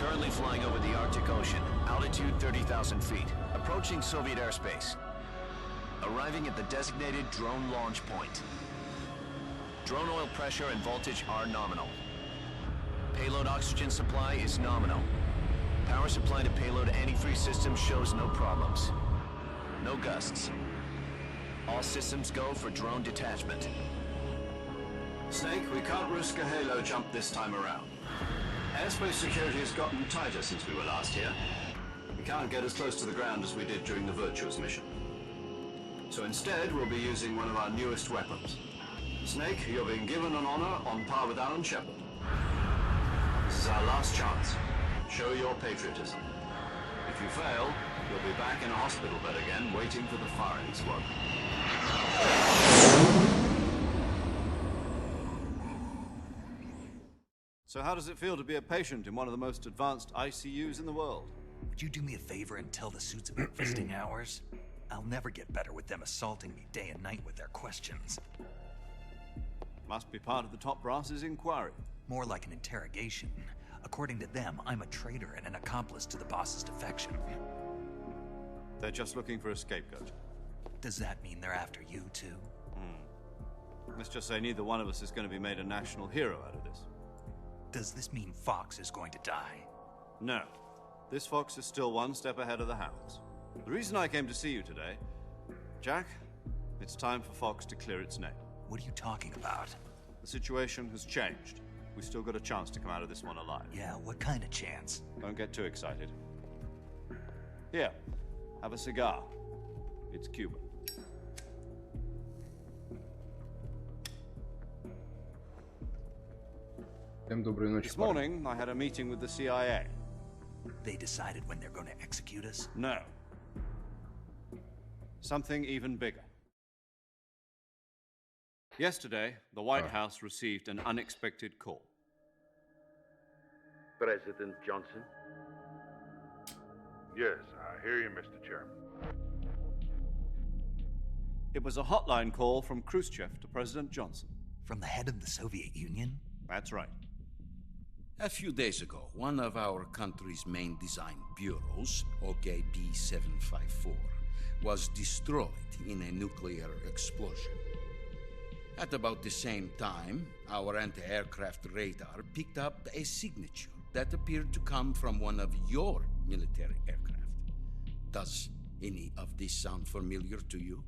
Currently flying over the Arctic Ocean, altitude 30,000 feet, approaching Soviet airspace. Arriving at the designated drone launch point. Drone oil pressure and voltage are nominal. Payload oxygen supply is nominal. Power supply to payload antifreeze system shows no problems. No gusts. All systems go for drone detachment. Snake, we can't risk a halo jump this time around. Airspace security has gotten tighter since we were last here. We can't get as close to the ground as we did during the Virtuous mission. So instead, we'll be using one of our newest weapons. Snake, you're being given an honor on par with Alan Shepard. This is our last chance. Show your patriotism. If you fail, you'll be back in a hospital bed again, waiting for the firing squad. So how does it feel to be a patient in one of the most advanced ICUs in the world? Would you do me a favor and tell the suits about visiting hours? I'll never get better with them assaulting me day and night with their questions. Must be part of the top brass's inquiry. More like an interrogation. According to them, I'm a traitor and an accomplice to the boss's defection. They're just looking for a scapegoat. Does that mean they're after you too? Let's just say neither one of us is going to be made a national hero out of this. Does this mean Fox is going to die? No. This fox is still one step ahead of the hounds. The reason I came to see you today, Jack, it's time for Fox to clear its name. What are you talking about? The situation has changed. We've still got a chance to come out of this one alive. Yeah, what kind of chance? Don't get too excited. Here, have a cigar. It's Cuban. This morning, I had a meeting with the CIA. They decided when they're going to execute us? No. Something even bigger. Yesterday, the White House received an unexpected call. President Johnson? Yes, I hear you, Mr. Chairman. It was a hotline call from Khrushchev to President Johnson. From the head of the Soviet Union? That's right. A few days ago, one of our country's main design bureaus, OKB 754, was destroyed in a nuclear explosion. At about the same time, our anti-aircraft radar picked up a signature that appeared to come from one of your military aircraft. Does any of this sound familiar to you?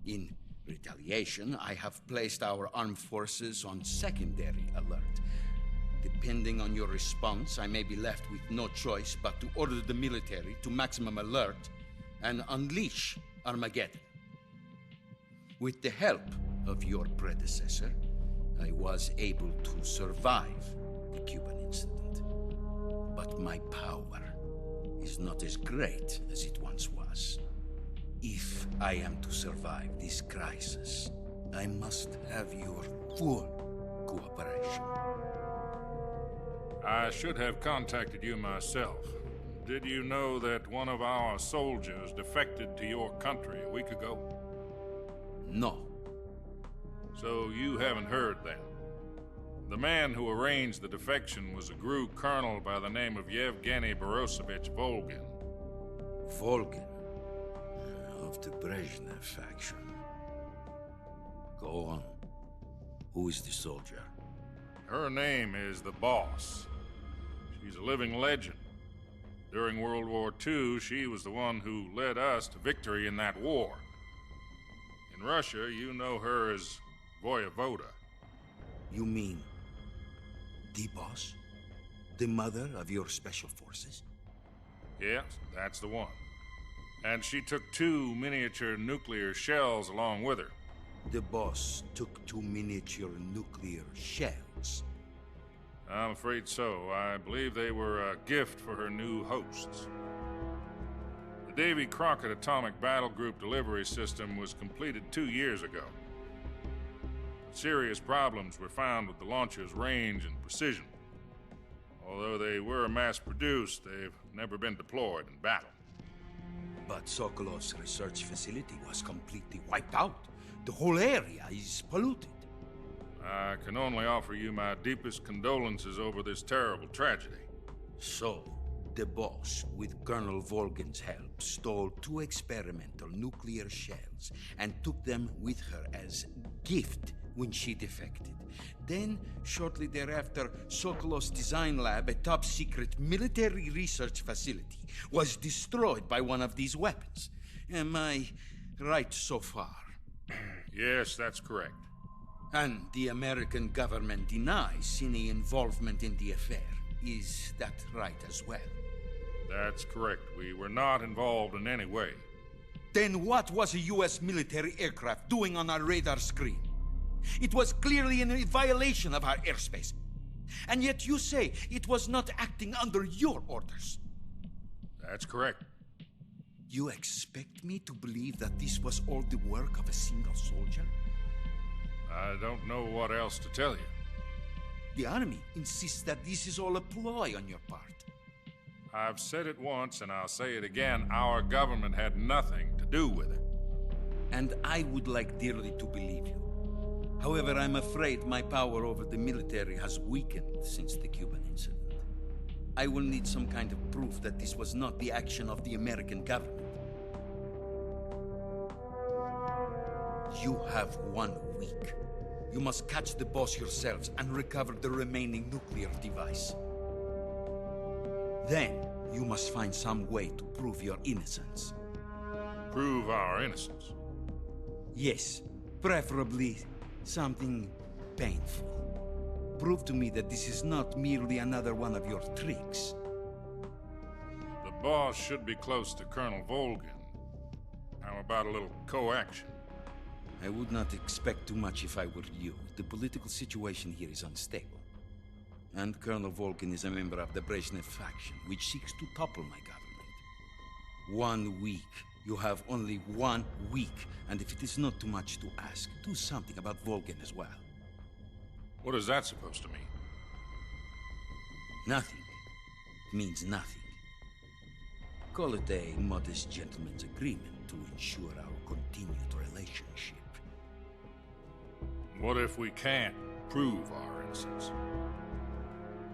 In retaliation, I have placed our armed forces on secondary alert. Depending on your response, I may be left with no choice but to order the military to maximum alert and unleash Armageddon. With the help of your predecessor, I was able to survive the Cuban incident. But my power is not as great as it once was. If I am to survive this crisis, I must have your full cooperation. I should have contacted you myself. Did you know that one of our soldiers defected to your country a week ago? No. So you haven't heard then. The man who arranged the defection was a GRU colonel by the name of Yevgeny Borosovich Volgin. Volgin, of the Brezhnev faction. Go on. Who is the soldier? Her name is the Boss. She's a living legend. During World War II, she was the one who led us to victory in that war. In Russia, you know her as Voyevoda. You mean the Boss? The mother of your special forces? Yes, that's the one. And she took 2 miniature nuclear shells along with her. The Boss took 2 miniature nuclear shells. I'm afraid so. I believe they were a gift for her new hosts. The Davy Crockett Atomic Battle Group delivery system was completed 2 years ago. Serious problems were found with the launcher's range and precision. Although they were mass-produced, they've never been deployed in battle. But Sokolov's research facility was completely wiped out. The whole area is polluted. I can only offer you my deepest condolences over this terrible tragedy. So, the boss, with Colonel Volgin's help, stole 2 experimental nuclear shells and took them with her as gift when she defected. Then, shortly thereafter, Sokolov's design lab, a top-secret military research facility, was destroyed by one of these weapons. Am I right so far? Yes, that's correct. And the American government denies any involvement in the affair. Is that right as well? That's correct. We were not involved in any way. Then what was a U.S. military aircraft doing on our radar screen? It was clearly in violation of our airspace. And yet you say it was not acting under your orders. That's correct. You expect me to believe that this was all the work of a single soldier? I don't know what else to tell you. The Army insists that this is all a ploy on your part. I've said it once and I'll say it again. Our government had nothing to do with it. And I would like dearly to believe you. However, I'm afraid my power over the military has weakened since the Cuban incident. I will need some kind of proof that this was not the action of the American government. You have 1 week. You must catch the boss yourselves and recover the remaining nuclear device. Then, you must find some way to prove your innocence. Prove our innocence. Yes, preferably something painful. Prove to me that this is not merely another one of your tricks. The boss should be close to Colonel Volgin. How about a little co-action? I would not expect too much if I were you. The political situation here is unstable. And Colonel Volgin is a member of the Brezhnev faction, which seeks to topple my government. 1 week. You have only 1 week. And if it is not too much to ask, do something about Volgin as well. What is that supposed to mean? Nothing. It means nothing. Call it a modest gentleman's agreement to ensure our continued relationship. What if we can't prove our innocence?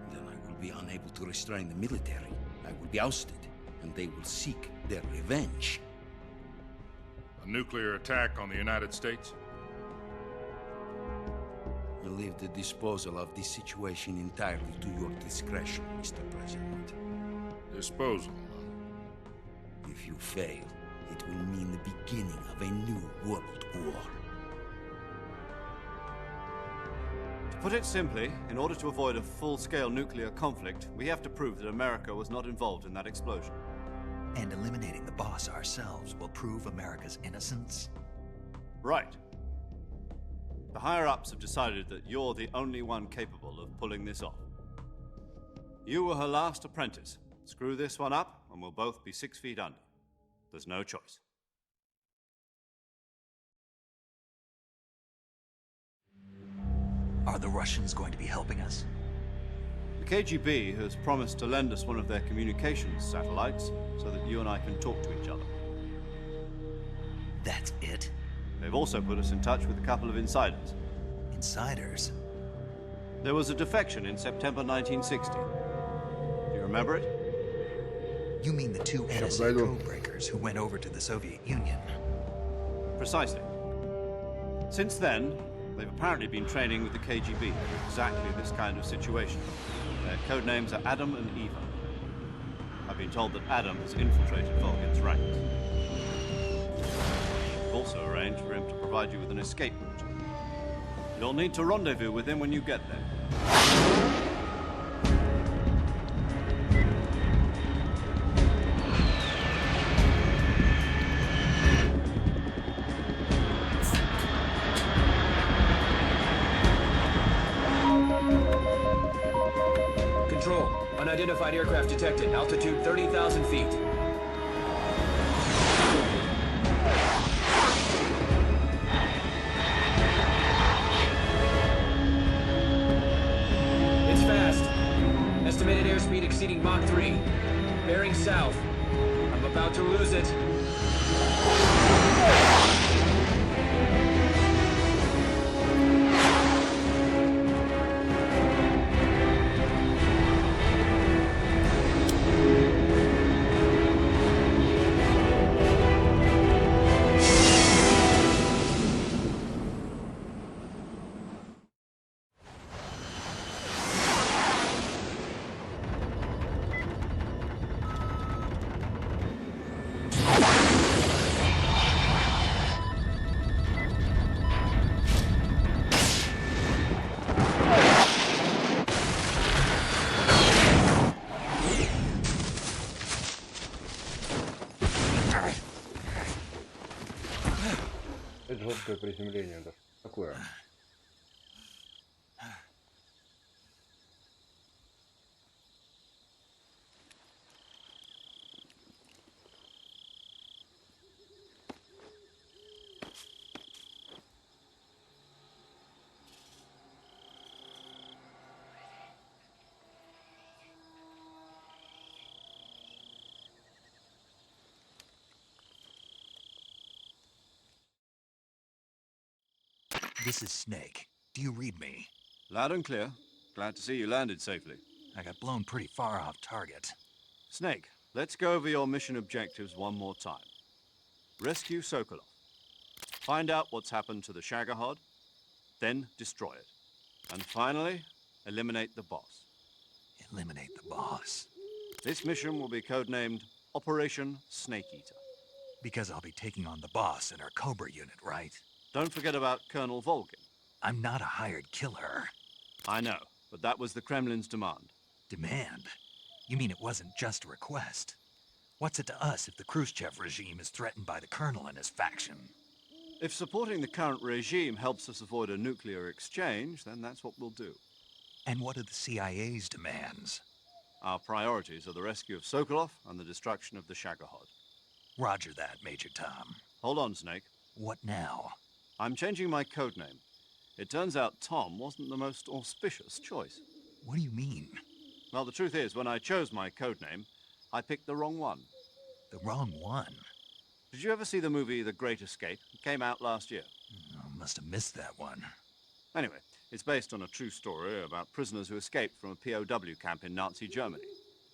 Then I will be unable to restrain the military. I will be ousted, and they will seek their revenge. A nuclear attack on the United States? I leave the disposal of this situation entirely to your discretion, Mr. President. Disposal? If you fail, it will mean the beginning of a new world war. To put it simply, in order to avoid a full-scale nuclear conflict, we have to prove that America was not involved in that explosion. And eliminating the boss ourselves will prove America's innocence? Right. The higher-ups have decided that you're the only one capable of pulling this off. You were her last apprentice. Screw this one up, and we'll both be 6 feet under. There's no choice. Are the Russians going to be helping us? The KGB has promised to lend us one of their communications satellites so that you and I can talk to each other. That's it? They've also put us in touch with a couple of insiders. Insiders? There was a defection in September 1960. Do you remember it? You mean the 2 NSA codebreakers who went over to the Soviet Union? Precisely. Since then, they've apparently been training with the KGB for exactly this kind of situation. Their code names are Adam and Eva. I've been told that Adam has infiltrated Volgin's ranks. We've also arranged for him to provide you with an escape route. You'll need to rendezvous with him when you get there. Control. Unidentified aircraft detected. Altitude 30,000 feet. It's fast. Estimated airspeed exceeding Mach 3. Bearing south. I'm about to lose it. такое приземление, да? Такое. This is Snake. Do you read me? Loud and clear. Glad to see you landed safely. I got blown pretty far off target. Snake, let's go over your mission objectives one more time. Rescue Sokolov. Find out what's happened to the Shagohod, then destroy it. And finally, eliminate the boss. Eliminate the boss. This mission will be codenamed Operation Snake Eater. Because I'll be taking on the boss in our Cobra unit, right? Don't forget about Colonel Volgin. I'm not a hired killer. I know, but that was the Kremlin's demand. Demand? You mean it wasn't just a request? What's it to us if the Khrushchev regime is threatened by the Colonel and his faction? If supporting the current regime helps us avoid a nuclear exchange, then that's what we'll do. And what are the CIA's demands? Our priorities are the rescue of Sokolov and the destruction of the Shagohod. Roger that, Major Tom. Hold on, Snake. What now? I'm changing my codename. It turns out Tom wasn't the most auspicious choice. What do you mean? Well, the truth is, when I chose my codename, I picked the wrong one. The wrong one? Did you ever see the movie The Great Escape? It came out last year. I must have missed that one. Anyway, it's based on a true story about prisoners who escaped from a POW camp in Nazi Germany.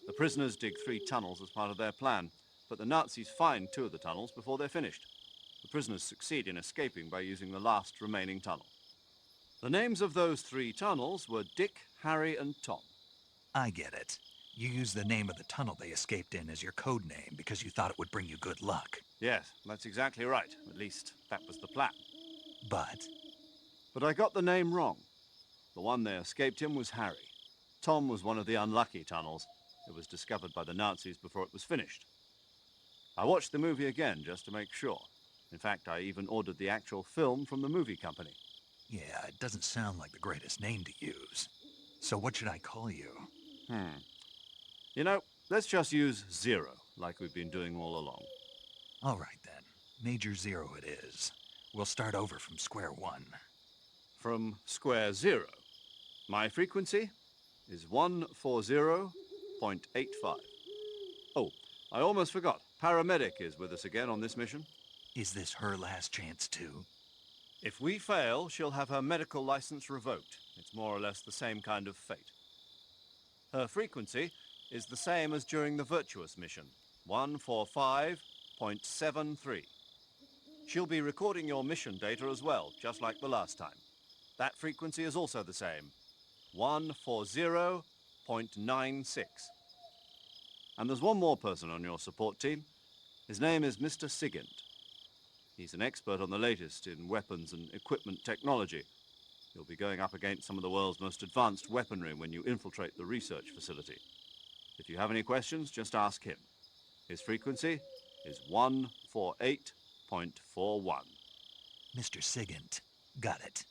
The prisoners dig 3 tunnels as part of their plan, but the Nazis find 2 of the tunnels before they're finished. The prisoners succeed in escaping by using the last remaining tunnel. The names of those 3 tunnels were Dick, Harry, and Tom. I get it. You used the name of the tunnel they escaped in as your code name because you thought it would bring you good luck. Yes, that's exactly right. At least, that was the plan. But But I got the name wrong. The one they escaped in was Harry. Tom was one of the unlucky tunnels. It was discovered by the Nazis before it was finished. I watched the movie again just to make sure. In fact, I even ordered the actual film from the movie company. yeah, it doesn't sound like the greatest name to use. So what should I call you? You know, let's just use Zero, like we've been doing all along. All right then. Major Zero it is. We'll start over from square one. From square 0. My frequency is 140.85. Oh, I almost forgot. Paramedic is with us again on this mission. Is this her last chance too? If we fail, she'll have her medical license revoked. It's more or less the same kind of fate. Her frequency is the same as during the Virtuous mission, 145.73. She'll be recording your mission data as well, just like the last time. That frequency is also the same, 140.96. And there's one more person on your support team. His name is Mr. Sigint. He's an expert on the latest in weapons and equipment technology. You'll be going up against some of the world's most advanced weaponry when you infiltrate the research facility. If you have any questions, just ask him. His frequency is 148.41. Mr. Sigint. Got it.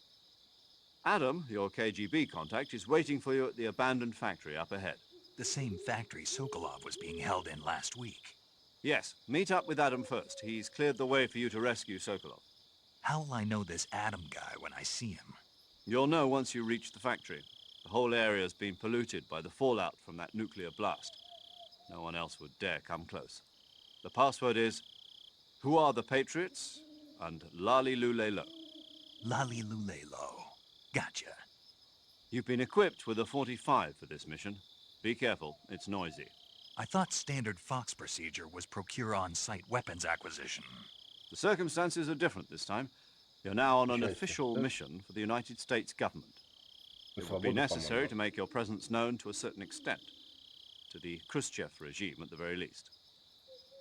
Adam, your KGB contact, is waiting for you at the abandoned factory up ahead. The same factory Sokolov was being held in last week. Yes, meet up with Adam first. He's cleared the way for you to rescue Sokolov. How will I know this Adam guy when I see him? You'll know once you reach the factory. The whole area's been polluted by the fallout from that nuclear blast. No one else would dare come close. The password is, "Who are the Patriots?" and "Lali Lule Lo." Lali Lulelo. Gotcha. You've been equipped with a 45 for this mission. Be careful, it's noisy. I thought standard Fox procedure was procure on-site weapons acquisition. The circumstances are different this time. You're now on an Scheiße. official mission for the United States government. Мы It will be свободу, necessary по-моему. to make your presence known to a certain extent. To the Khrushchev regime, at the very least.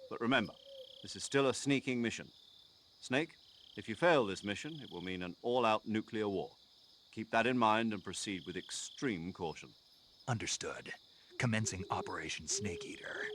But remember, this is still a sneaking mission. Snake, if you fail this mission, it will mean an all-out nuclear war. Keep that in mind and proceed with extreme caution. Understood. Commencing Operation Snake Eater.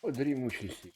О, дремучий си.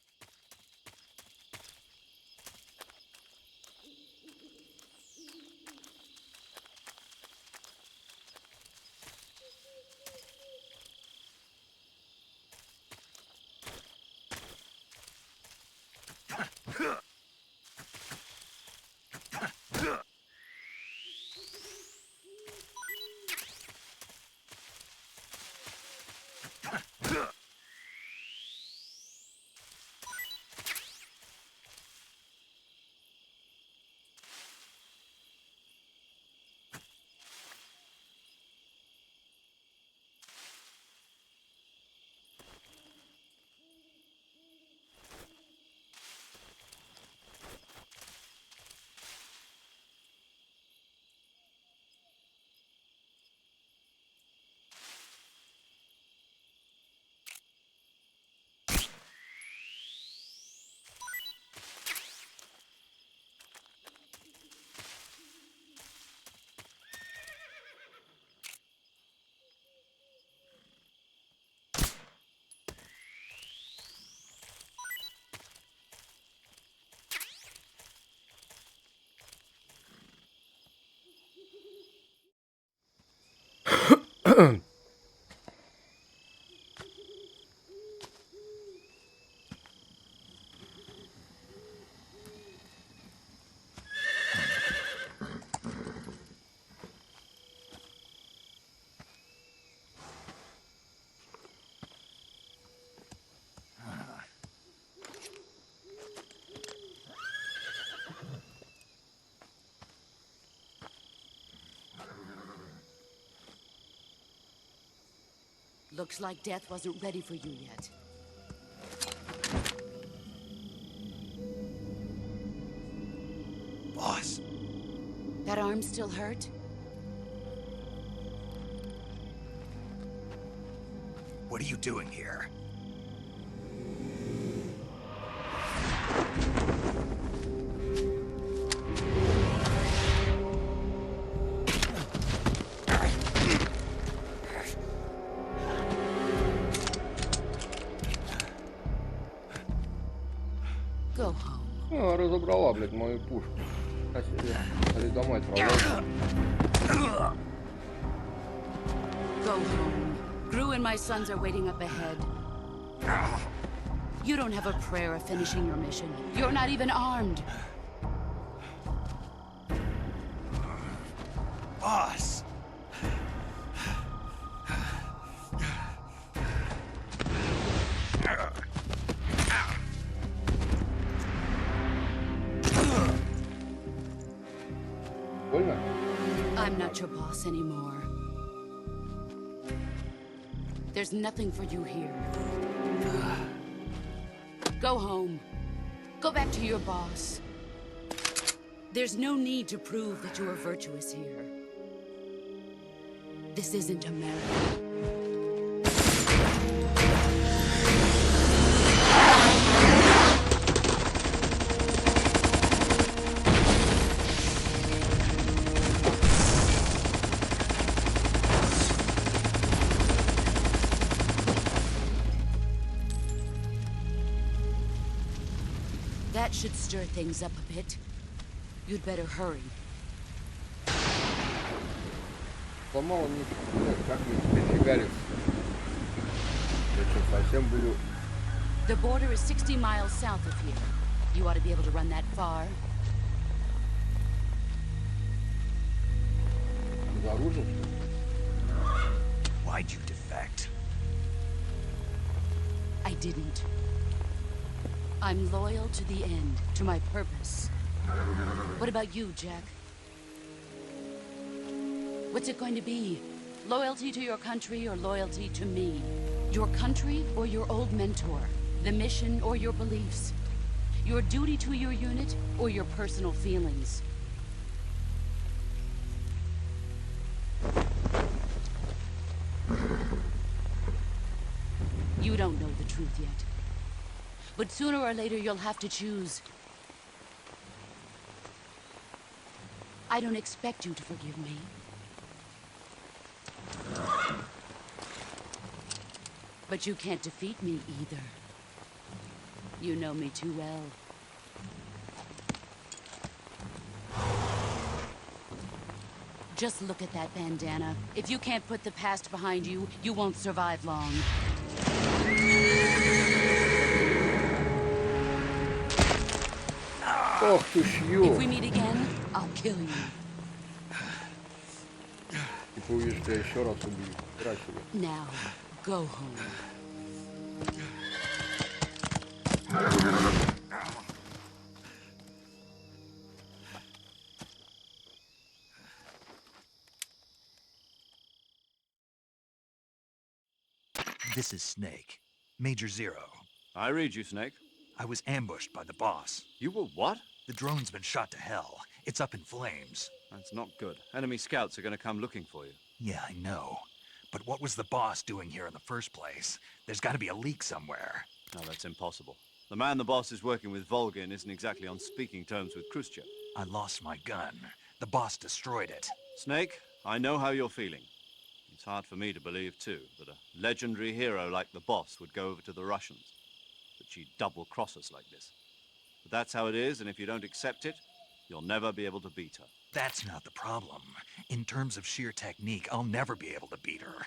Looks like death wasn't ready for you yet. Boss. That arm still hurt? What are you doing here? Go home. Ну, разобрала, блядь, мою пушку. Ходи домой, отправляйся. Go home. Gru and my sons are waiting up ahead. You don't have a prayer of finishing your mission. You're not even armed. Boss. Больно? I'm not your boss anymore. There's nothing for you here. Go home. Go back to your boss. There's no need to prove that you are virtuous here. This isn't America. That should stir things up a bit. You'd better hurry. Сломала мне, блядь, как мне теперь фигариться? Я что, совсем блю? The border is 60 miles south of here. You ought to be able to run that far. Безоружен, что ли? Why'd you defect? I didn't. I'm loyal to the end, to my purpose. What about you, Jack? What's it going to be? Loyalty to your country or loyalty to me? Your country or your old mentor? The mission or your beliefs? Your duty to your unit or your personal feelings? truth yet. But sooner or later, you'll have to choose. I don't expect you to forgive me. But you can't defeat me either. You know me too well. Just look at that bandana. If you can't put the past behind you, you won't survive long. Ох ты ж If ё! we meet again, I'll kill you. Типа увидишь, я еще раз убью. Красиво. Now, go home. This is Snake. Major Zero. I read you, Snake. I was ambushed by the boss. You were what? The drone's been shot to hell. It's up in flames. That's not good. Enemy scouts are going to come looking for you. Yeah, I know. But what was the boss doing here in the first place? There's got to be a leak somewhere. No, that's impossible. The man the boss is working with, Volgin, isn't exactly on speaking terms with Khrushchev. I lost my gun. The boss destroyed it. Snake, I know how you're feeling. It's hard for me to believe, too, that a legendary hero like the boss would go over to the Russians. That she'd double-cross us like this. But that's how it is, and if you don't accept it, you'll never be able to beat her. That's not the problem. In terms of sheer technique, I'll never be able to beat her.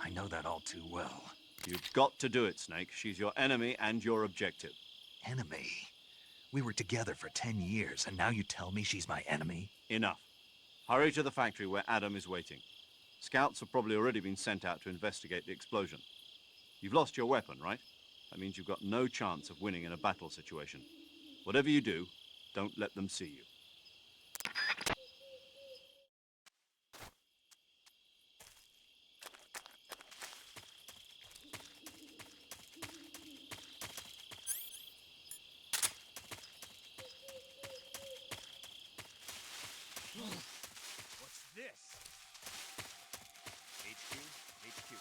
I know that all too well. You've got to do it, Snake. She's your enemy and your objective. Enemy? We were together for 10 years, and now you tell me she's my enemy? Enough. Hurry to the factory where Adam is waiting. Scouts have probably already been sent out to investigate the explosion. You've lost your weapon, right? That means you've got no chance of winning in a battle situation. Whatever you do, don't let them see you. What's this? HQ, HQ.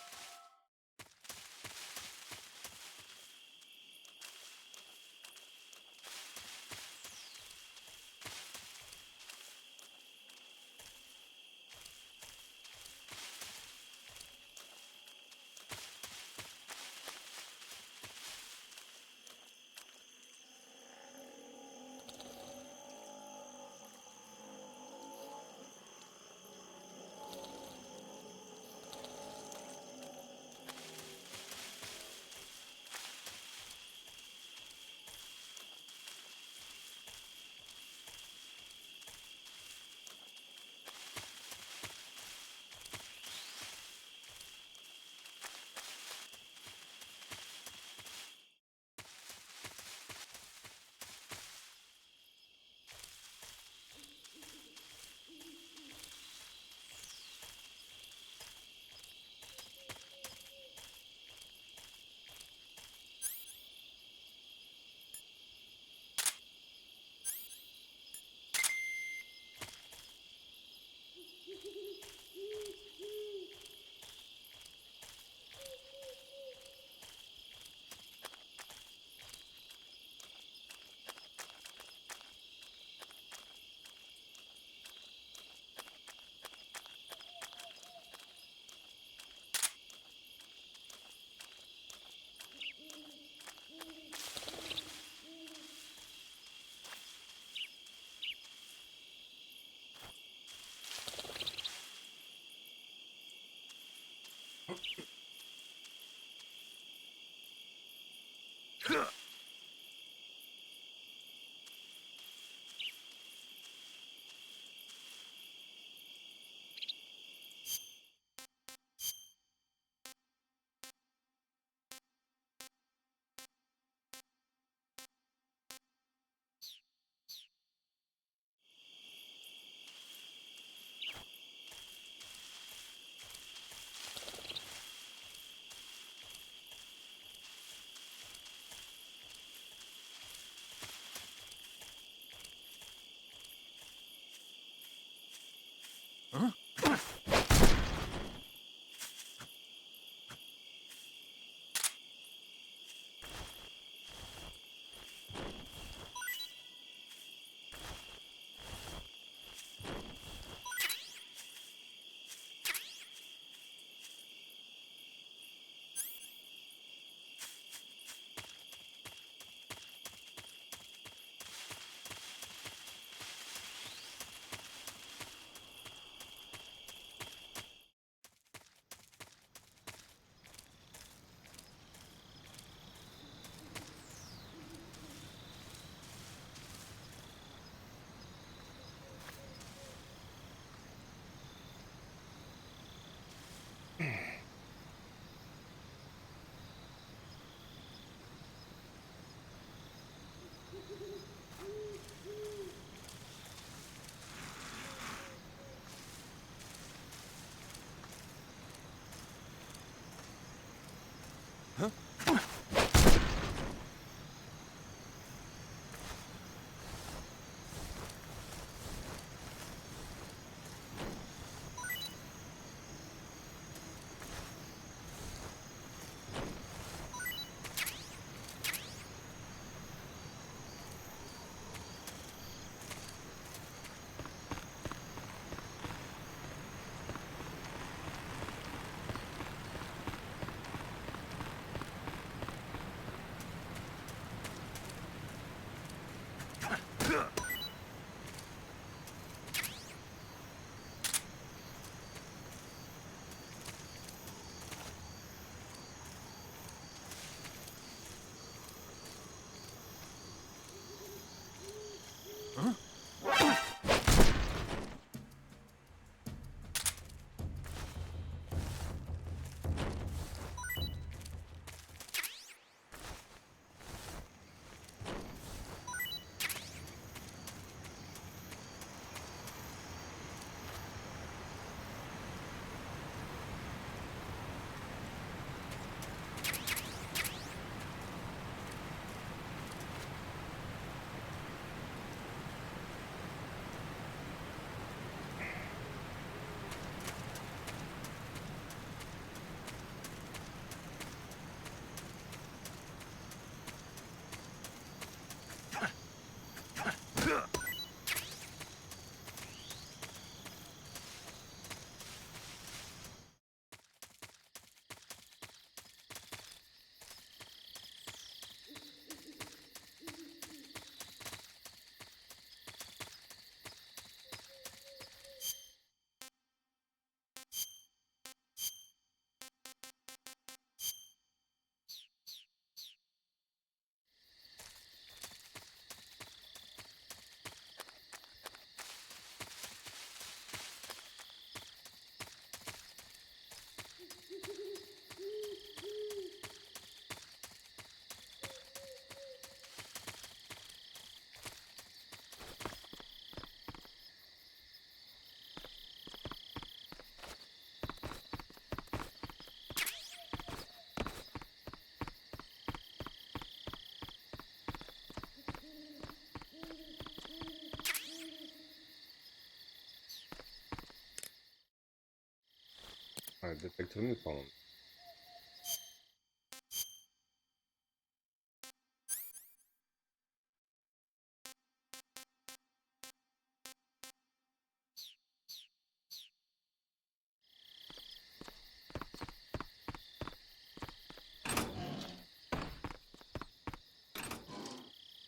А, детекторный, по-моему.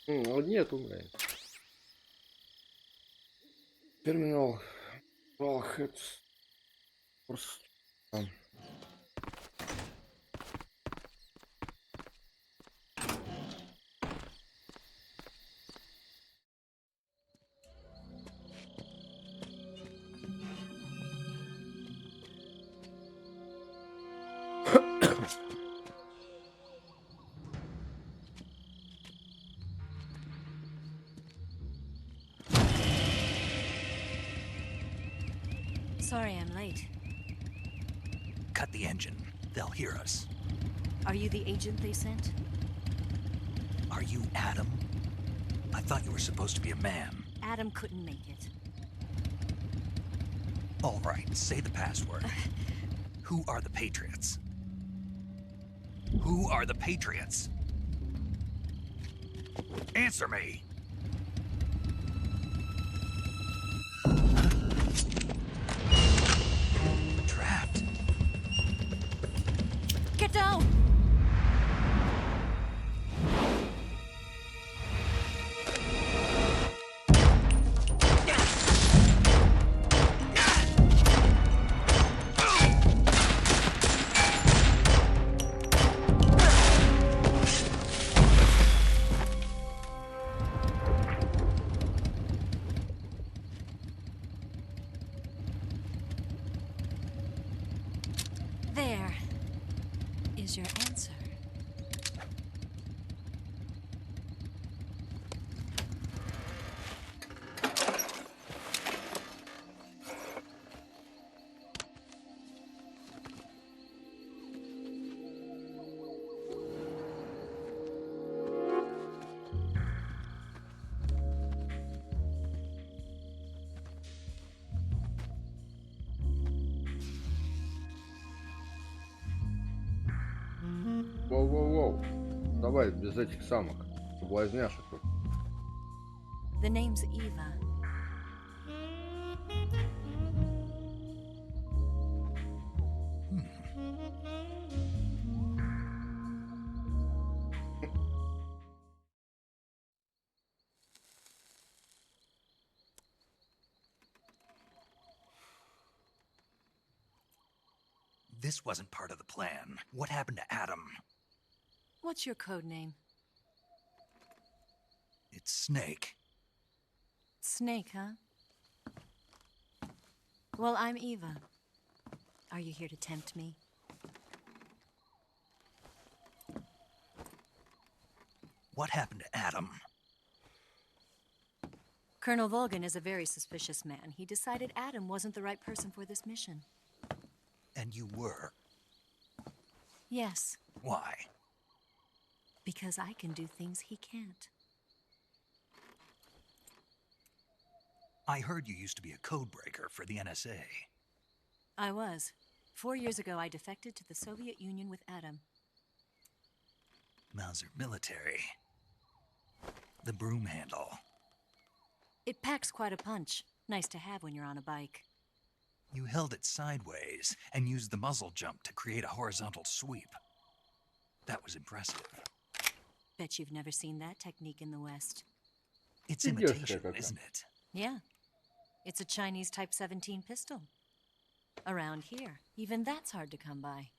Вот нету, блядь. Терминал. Wellhead. Там. Sorry I'm late. Cut the engine. They'll hear us. Are you the agent they sent? Are you Adam? I thought you were supposed to be a man. Adam couldn't make it. All right, say the password. Who are the Patriots? Who are the Patriots? Answer me! Trapped. Get down! There is your answer. Йоу, давай без этих самых соблазняшек. The name's Eva. This wasn't part of the plan. What happened to Adam? What's your code name? It's Snake. Snake, huh? Well, I'm Eva. Are you here to tempt me? What happened to Adam? Colonel Volgan is a very suspicious man. He decided Adam wasn't the right person for this mission. And you were? Yes, Why? because I can do things he can't. I heard you used to be a codebreaker for the NSA. I was. 4 years ago, I defected to the Soviet Union with Adam. Mauser military. The broom handle. It packs quite a punch. Nice to have when you're on a bike. You held it sideways and used the muzzle jump to create a horizontal sweep. That was impressive. Bet you've never seen that technique in the West. It's Idiots, imitation, Rebecca. isn't it? Yeah. It's a Chinese Type 17 pistol. Around here, even that's hard to come by.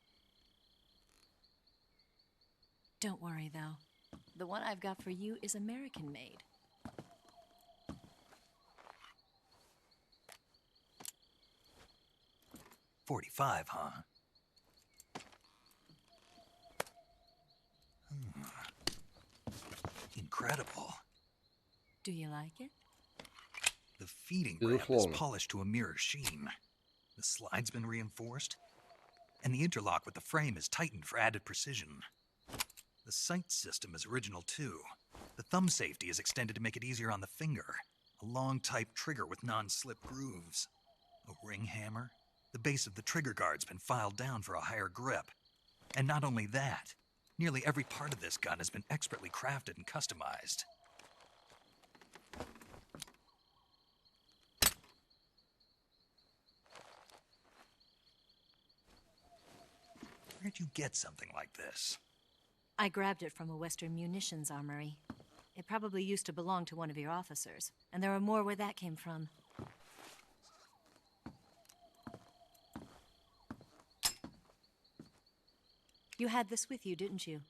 Don't worry, though. The one I've got for you is American-made. .45, huh? Incredible. Do you like it? The feeding ramp is Безусловно. polished to a mirror sheen. The slide's been reinforced, and the interlock with the frame is tightened for added precision. The sight system is original too. The thumb safety is extended to make it easier on the finger. A long type trigger with non-slip grooves. A ring hammer. The base of the trigger guard's been filed down for a higher grip. And not only that, nearly every part of this gun has been expertly crafted and customized. Where'd you get something like this? I grabbed it from a Western munitions armory. It probably used to belong to one of your officers, and there are more where that came from. You had this with you, didn't you?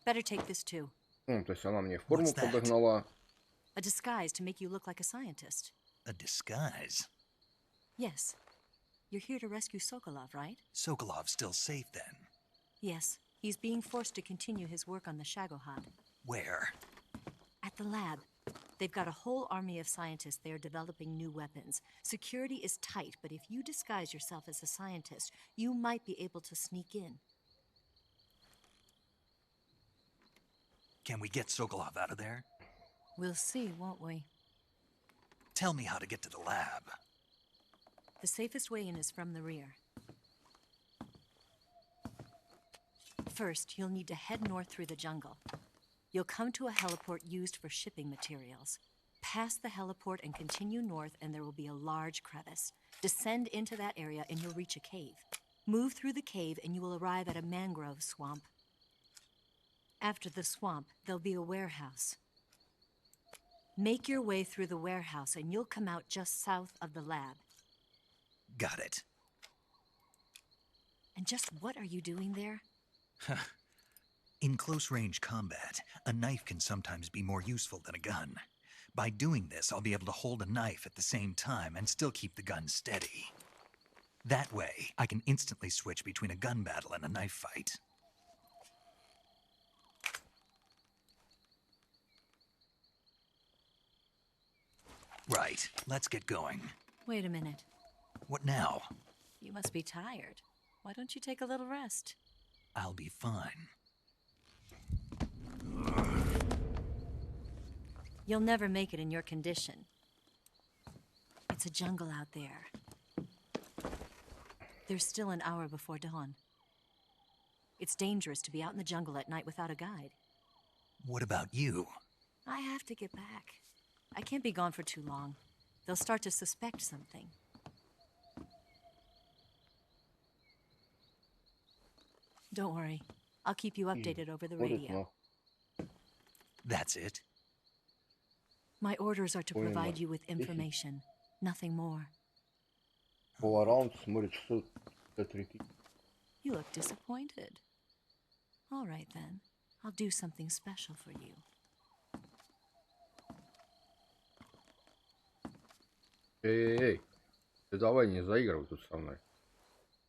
Better take this too. То есть она мне форму What's that? подогнала. A disguise to make you look like a scientist. A disguise? Yes. You're here to rescue Sokolov, right? Sokolov's still safe then. Yes. He's being forced to continue his work on the Shagohod. Where? At the lab. They've got a whole army of scientists there developing new weapons. Security is tight, but if you disguise yourself as a scientist, you might be able to sneak in. Can we get Sokolov out of there? We'll see, won't we? Tell me how to get to the lab. The safest way in is from the rear. First, you'll need to head north through the jungle. You'll come to a heliport used for shipping materials. Pass the heliport and continue north, and there will be a large crevice. Descend into that area, and you'll reach a cave. Move through the cave, and you will arrive at a mangrove swamp. After the swamp, there'll be a warehouse. Make your way through the warehouse, and you'll come out just south of the lab. Got it. And just what are you doing there? In close-range combat, a knife can sometimes be more useful than a gun. By doing this, I'll be able to hold a knife at the same time and still keep the gun steady. That way, I can instantly switch between a gun battle and a knife fight. Right, let's get going. Wait a minute. What now? You must be tired. Why don't you take a little rest? I'll be fine. You'll never make it in your condition. It's a jungle out there. There's still an hour before dawn. It's dangerous to be out in the jungle at night without a guide. What about you? I have to get back. I can't be gone for too long. They'll start to suspect something. Don't worry. I'll keep you updated over the radio. That's it? My orders are to Поняла. provide you with information, nothing more. All around смотрит, что это реки. You look disappointed. All right then. I'll do something special for you. Эй, ты давай не заигрывай тут со мной.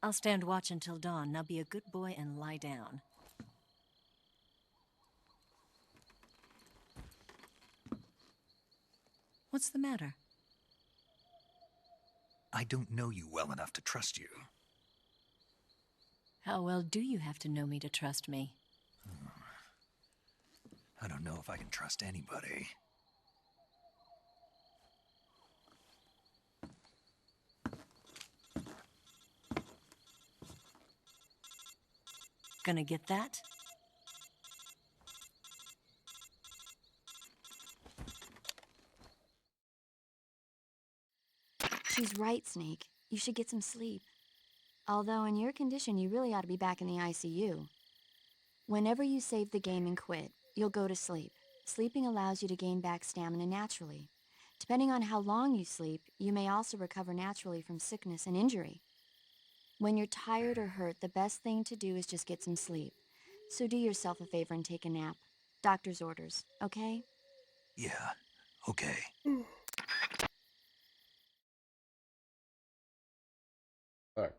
I'll stand watch until dawn. Now be a good boy and lie down. What's the matter? I don't know you well enough to trust you. How well do you have to know me to trust me? I don't know if I can trust anybody. Gonna get that? She's right, Snake. You should get some sleep. Although in your condition, you really ought to be back in the ICU. Whenever you save the game and quit, you'll go to sleep. Sleeping allows you to gain back stamina naturally. Depending on how long you sleep, you may also recover naturally from sickness and injury. When you're tired or hurt, the best thing to do is just get some sleep. So do yourself a favor and take a nap. Doctor's orders, okay? Yeah, okay. Так.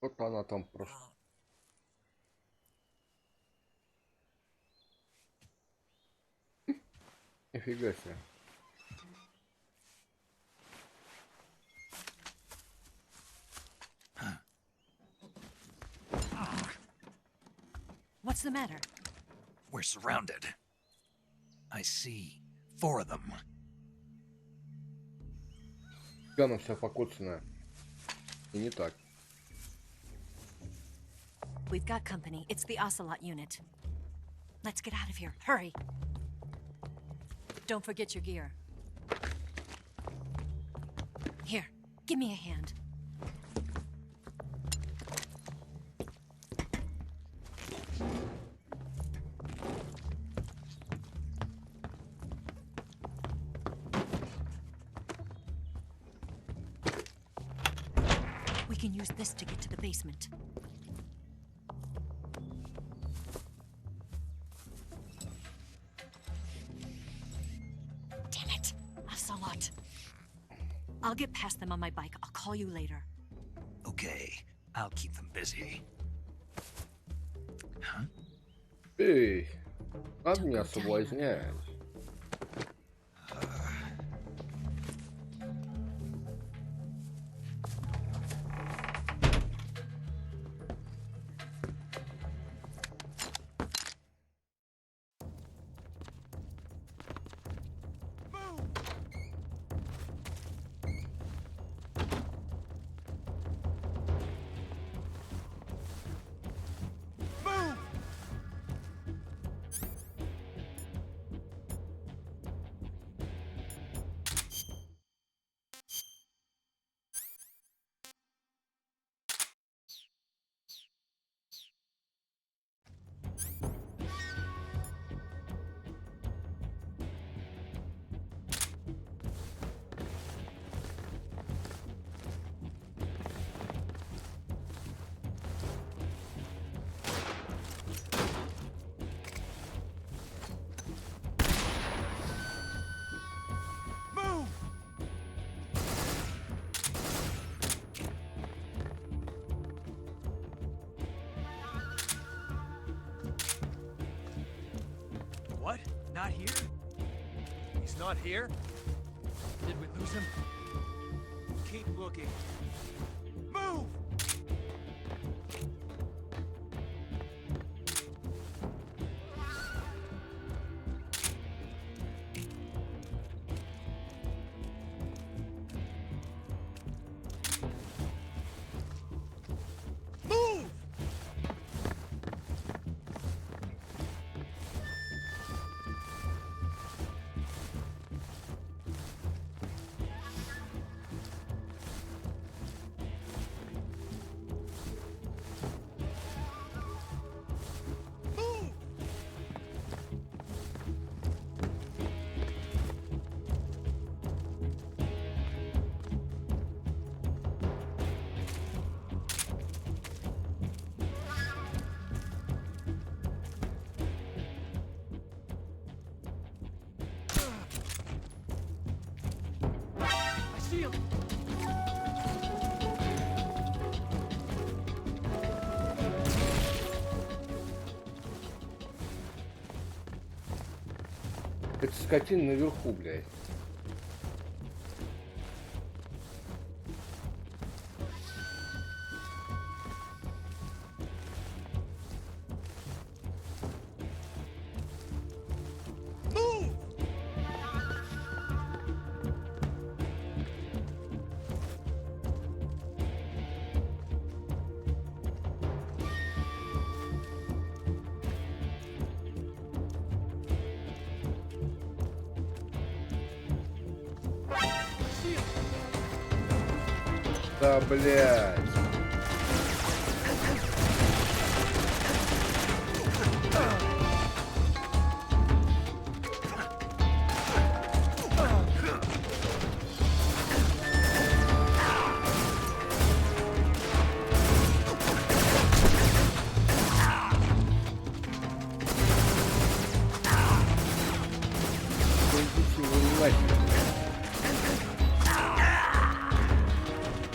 Вот она там просто. Нифига себе. What's the matter? We're surrounded. I see 4 of them. Она вся покоцанная. И не так. We've got company. It's the Ocelot unit. Let's get out of here. Hurry. Don't forget your gear. Here, give me a hand. We can use this to get to the basement. Damn it, Ocelot. I'll get past them on my bike. I'll call you later. Okay, I'll keep them busy. Huh? Эй, от Don't меня go dying on соблазняешь. not here? Did we lose him? Keep looking. Move! Move! I see him! Это скотина наверху, блядь. Move! Да, блядь. Идите вы нахер.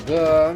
Да.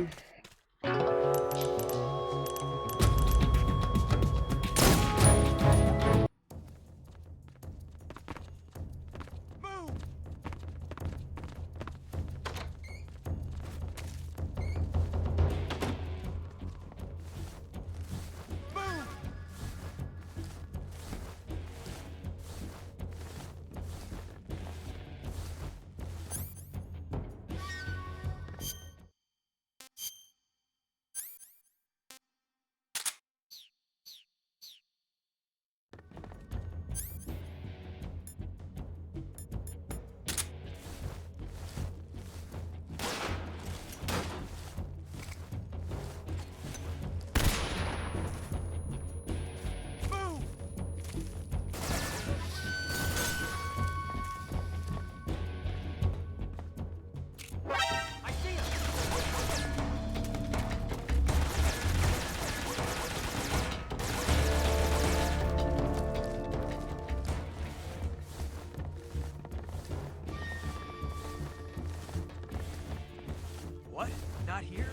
What? Not here?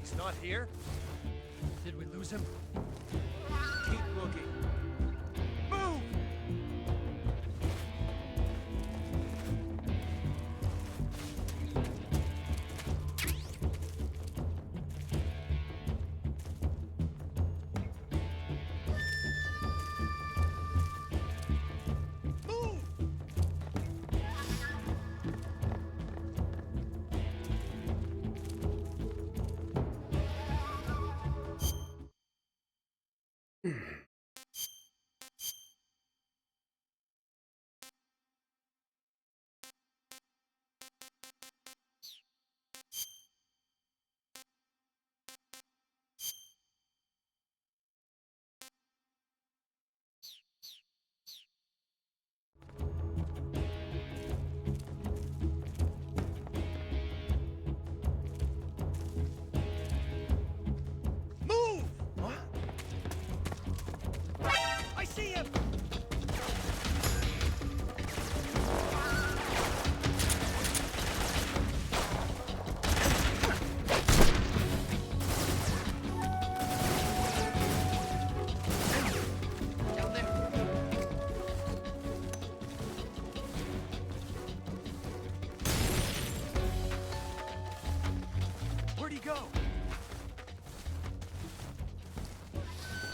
He's not here? Did we lose him? Keep looking. Move!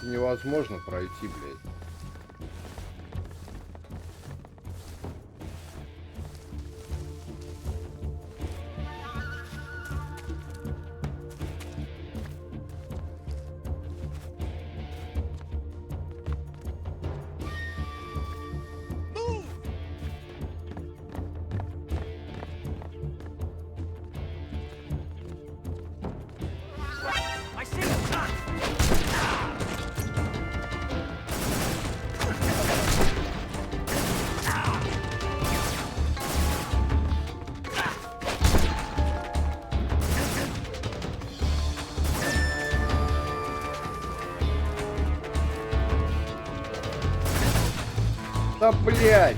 просто невозможно пройти, блядь. I see him! Да, блядь!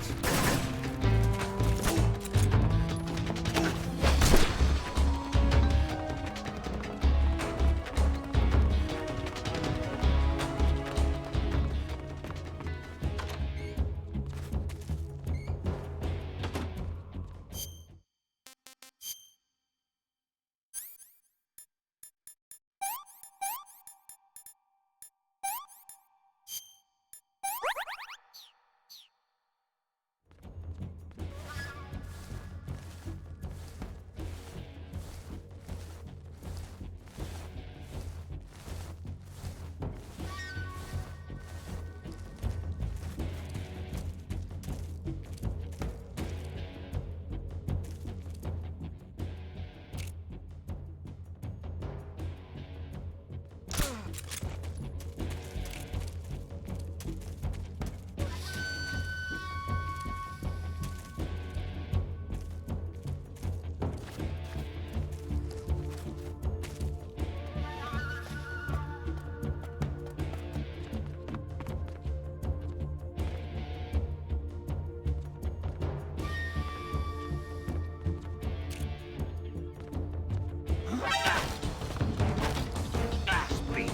Speak.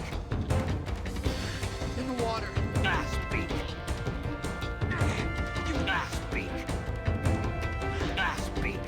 In the water. Speak. You speak. Speak.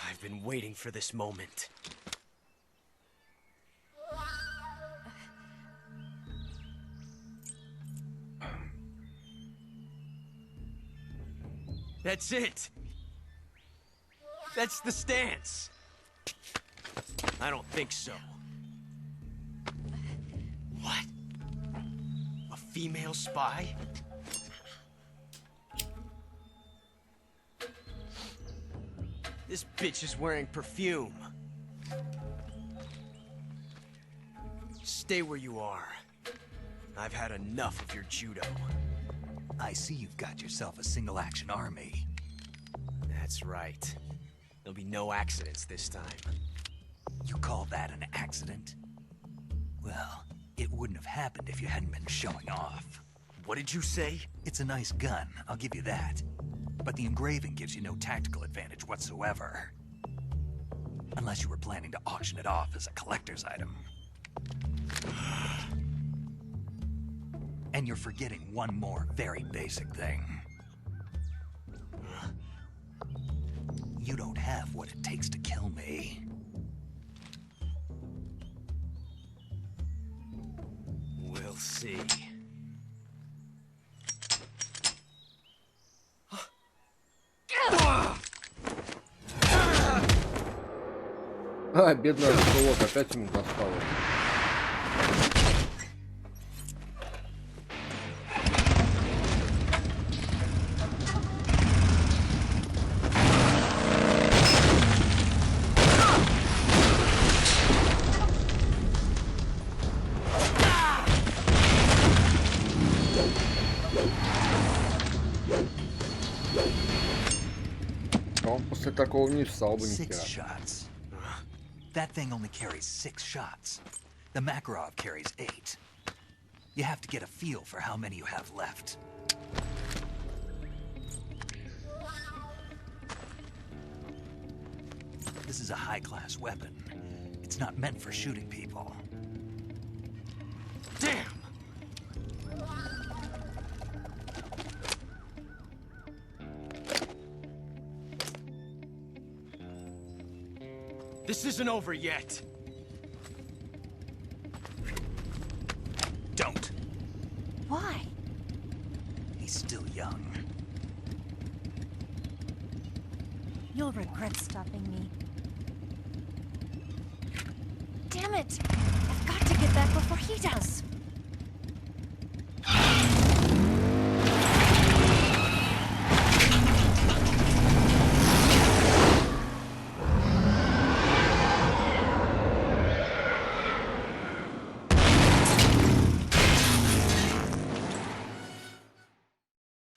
I've been waiting for this moment. That's it. That's the stance. I don't think so. What? A female spy? This bitch is wearing perfume. Stay where you are. I've had enough of your judo. I see you've got yourself a single-action army. That's right. There'll be no accidents this time. You call that an accident? Well, it wouldn't have happened if you hadn't been showing off. What did you say? It's a nice gun, I'll give you that. But the engraving gives you no tactical advantage whatsoever. Unless you were planning to auction it off as a collector's item. And you're forgetting one more very basic thing. You don't have what it takes to kill me. see. А, бедный артефолог, опять ему досталось. Он после такого не встал бы ни 6 хера. shots. That thing only carries 6 shots. The Makarov carries 8. You have to get a feel for how many you have left. This is a high-class weapon. It's not meant for shooting people. Damn! This isn't over yet. Don't. Why? He's still young. You'll regret stopping me. Damn it! I've got to get back before he does.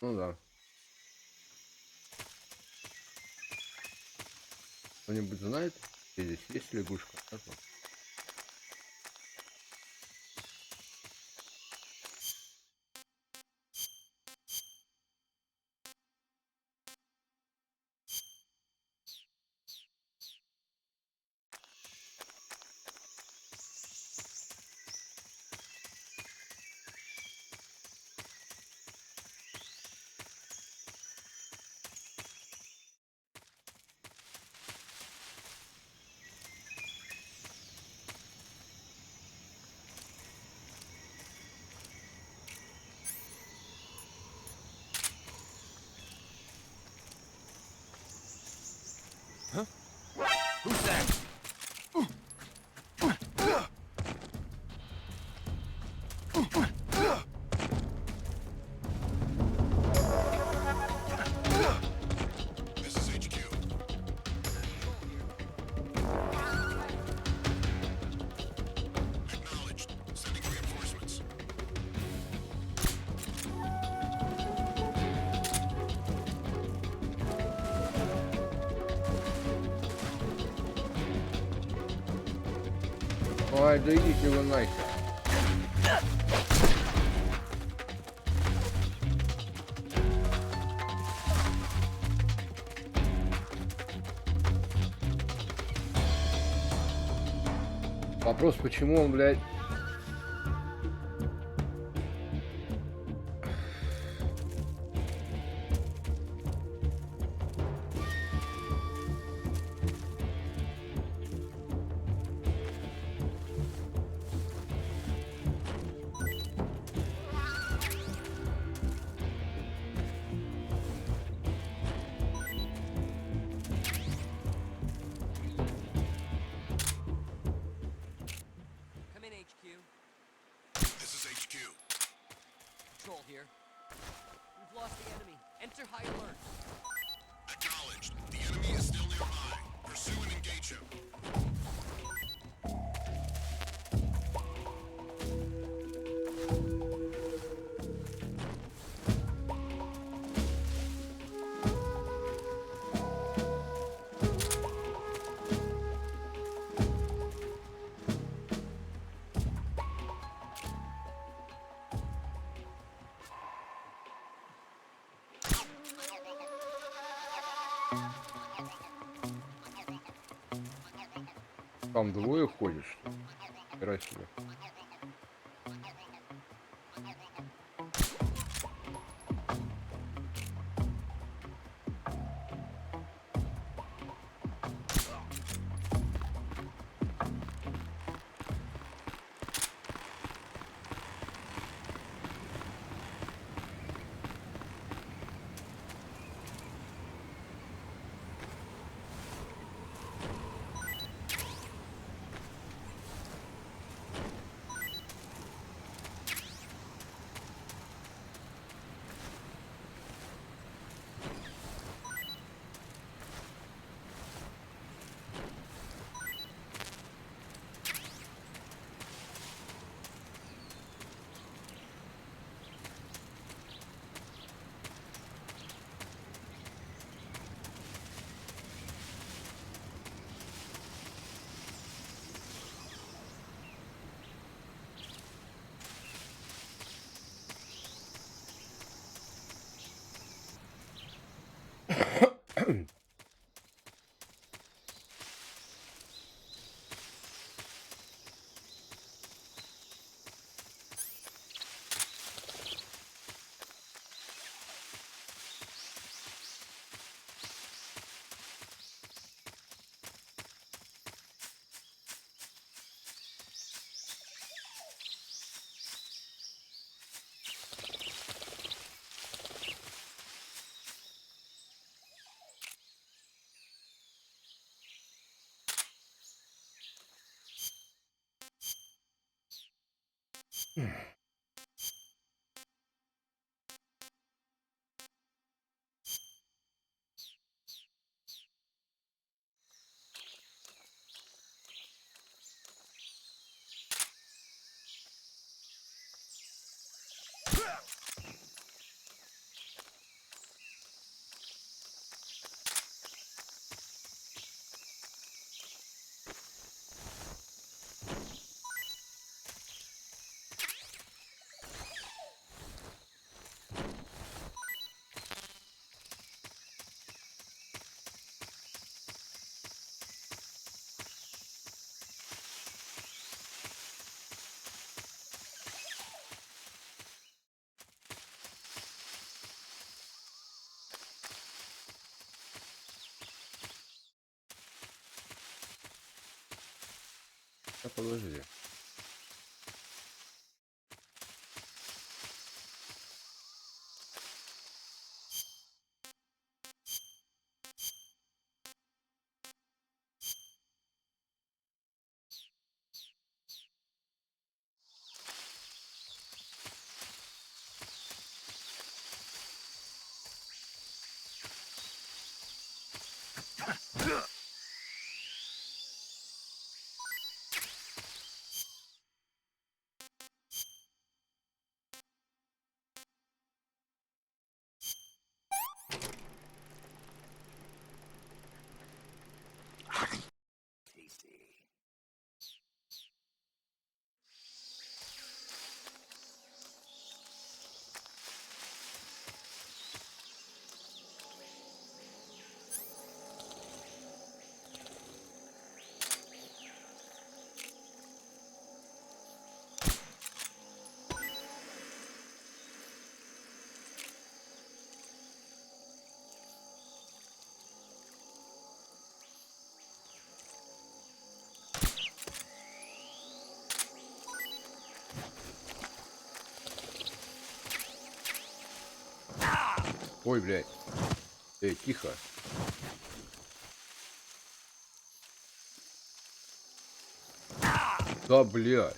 Ну да. Кто-нибудь знает, где здесь есть лягушка? Who's that? This is HQ. Acknowledged. Sending reinforcements. Ой, да идите вы нахер. Вопрос, почему он, блядь... Come in, HQ. This is HQ. Patrol here. We've lost the enemy. Enter high alert. Acknowledged. The enemy is still nearby. Pursue and engage him. Там двое ходишь? Хера себе. Да подожди. Ой, блядь. Тихо. Да, блядь.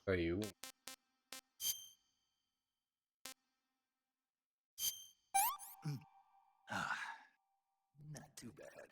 Аю. Not too bad.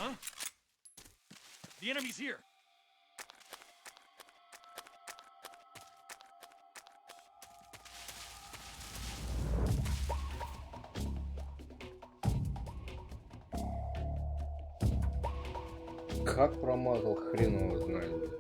Huh? The enemy's here. Как промазал, хрен его знает.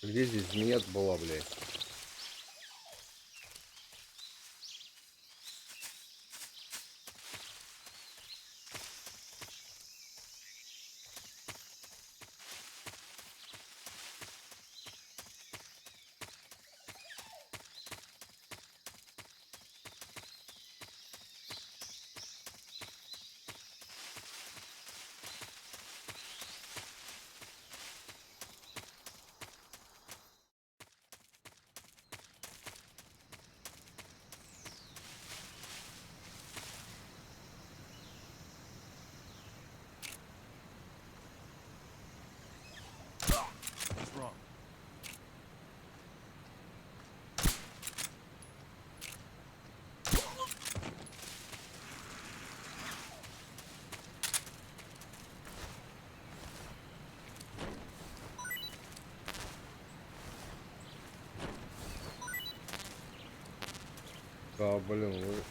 Где здесь змея была, блядь? What's wrong? Да, блин, вы...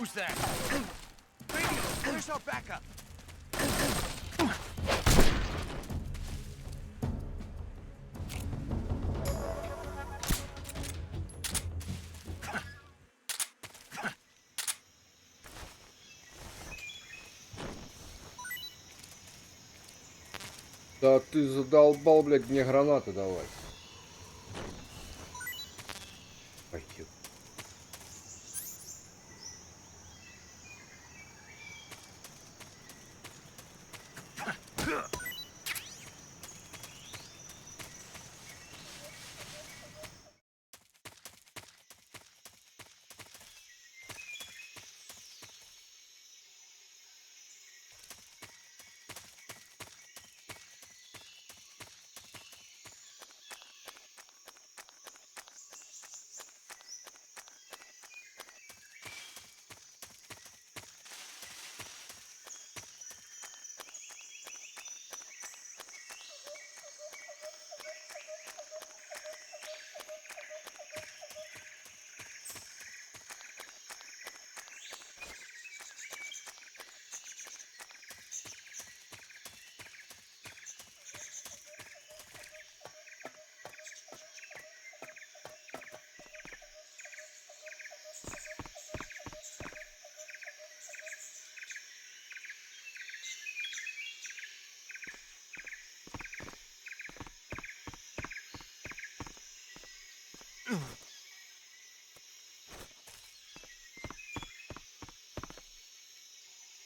Who's that? Radio, where's our backup? Да ты задолбал, блядь, мне гранаты давать. Пойдет.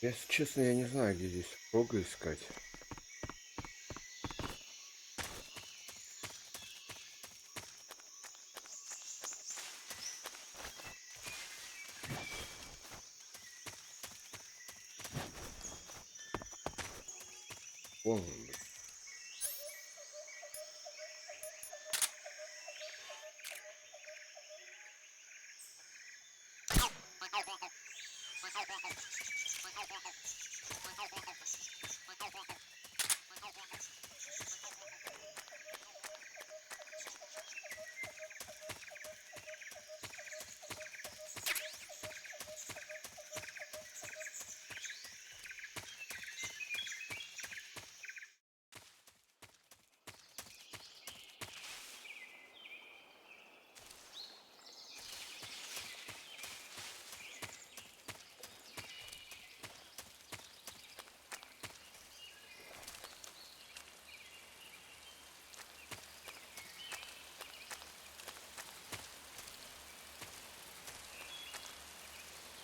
Если честно, я не знаю, где здесь рога искать. Вон он, блядь.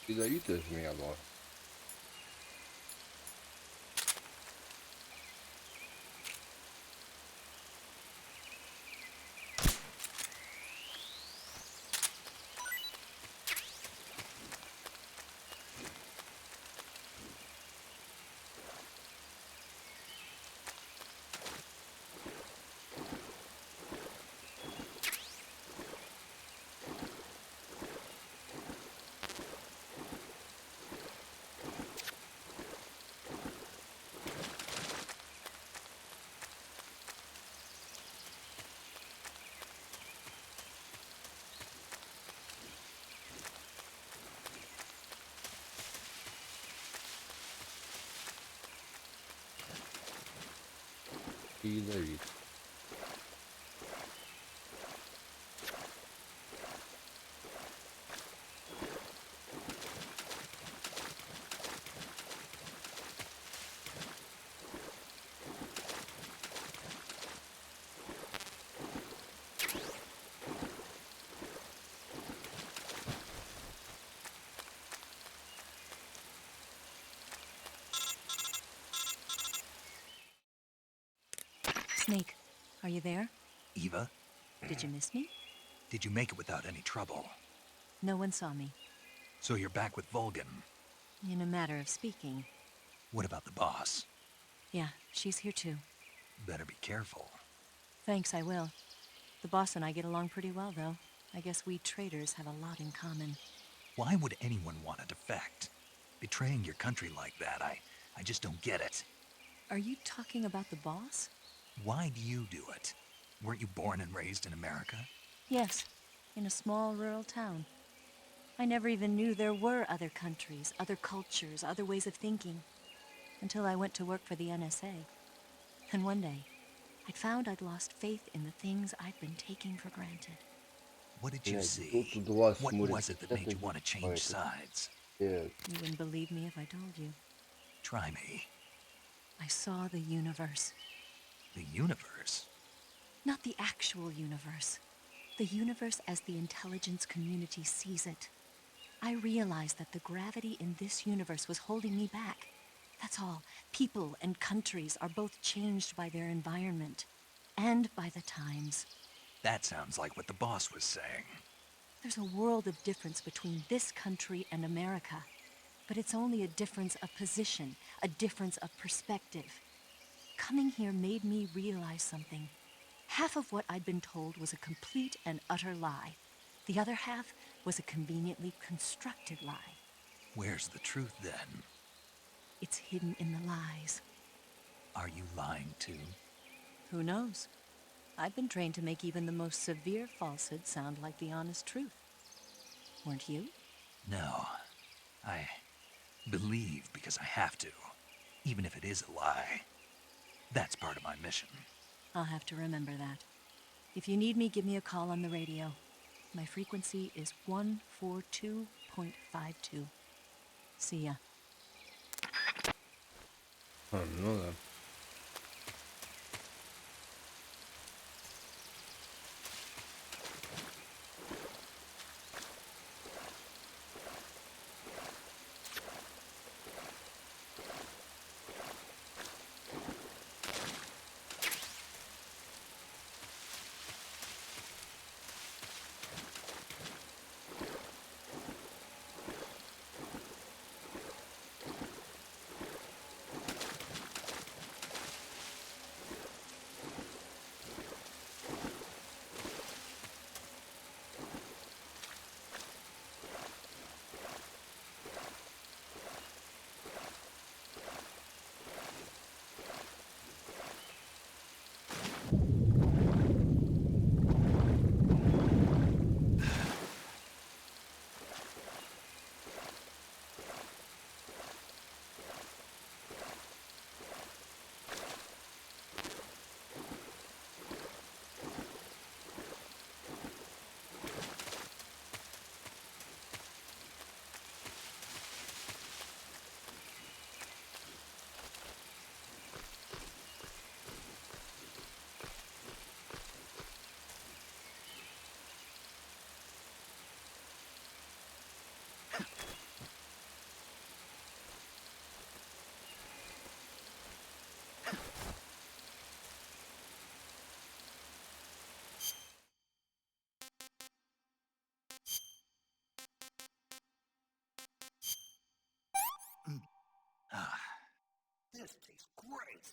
Ядовитая змея была. И ядовит. Snake, are you there? Eva, Did you miss me? did you make it without any trouble? No one saw me. So you're back with Vulcan. In a matter of speaking. What about the boss? Yeah, she's here too. Better be careful. Thanks, I will. The boss and I get along pretty well, though. I guess we traders have a lot in common. Why would anyone want to defect? Betraying your country like that, I just don't get it. Are you talking about the boss? Why do you do it? Weren't you born and raised in America? Yes, in a small rural town. I never even knew there were other countries, other cultures, other ways of thinking, until I went to work for the NSA. And one day, I'd found I'd lost faith in the things I'd been taking for granted. What did you Блядь, see? тут два What смотрит was it that made you want to change sides? Yes. You wouldn't believe me if I told you. Try me. I saw the universe. The universe? Not the actual universe. The universe as the intelligence community sees it. I realized that the gravity in this universe was holding me back. That's all. People and countries are both changed by their environment and by the times. That sounds like what the boss was saying. There's a world of difference between this country and America, but it's only a difference of position, a difference of perspective. Coming here made me realize something. Half of what I'd been told was a complete and utter lie. The other half was a conveniently constructed lie. Where's the truth, then? It's hidden in the lies. Are you lying, too? Who knows? I've been trained to make even the most severe falsehood sound like the honest truth. Weren't you? No. I believe because I have to, even if it is a lie. That's part of my mission. I'll have to remember that. If you need me, give me a call on the radio. My frequency is 142.52. See ya. Ну да. This tastes great.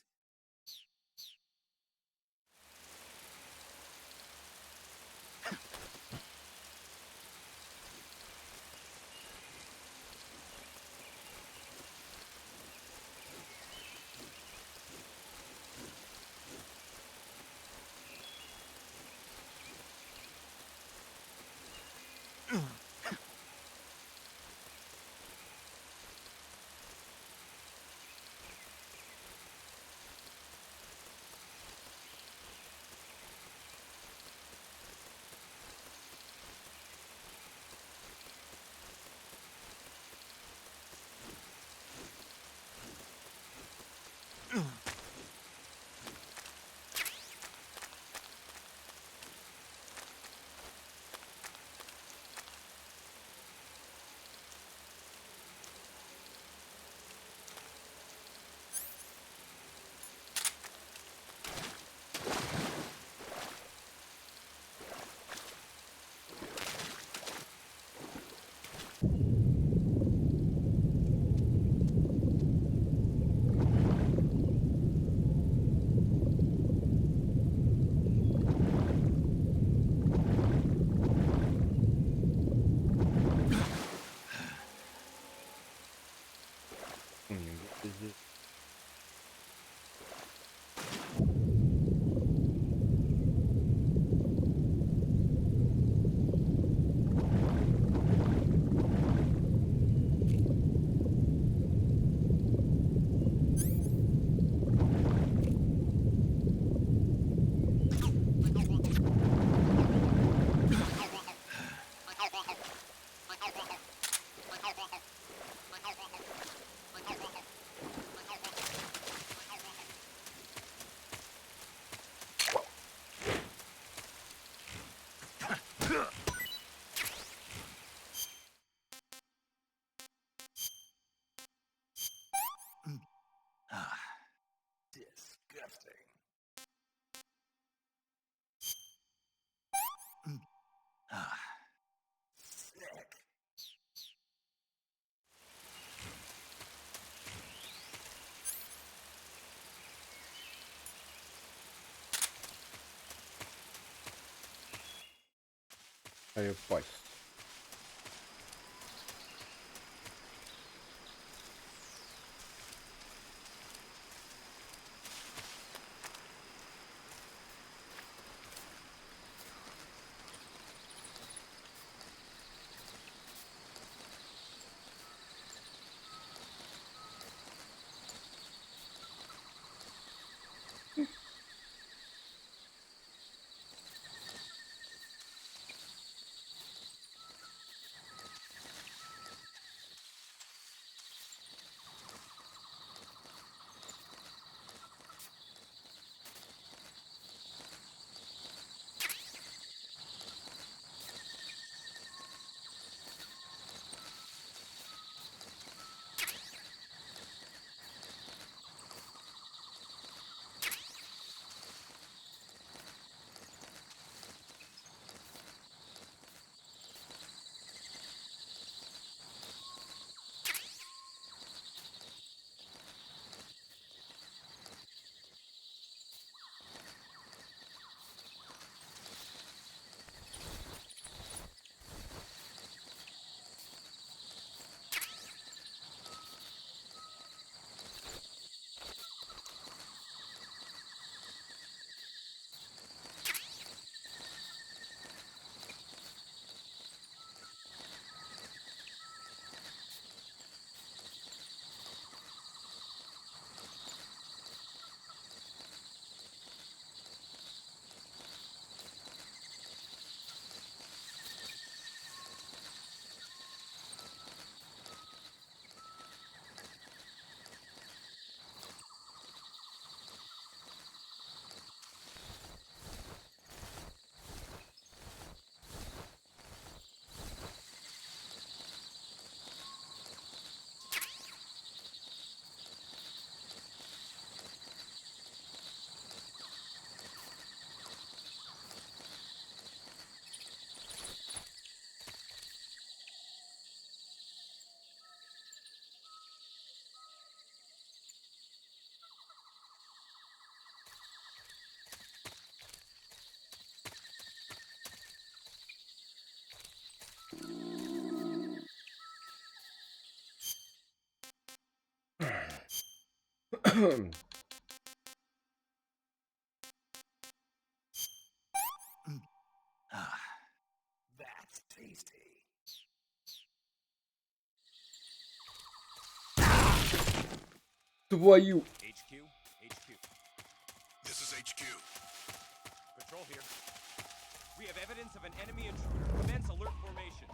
пасть. That's tasty. Твою. HQ, HQ. This is HQ. Patrol here. We have evidence of an enemy intruder. Commence alert formation.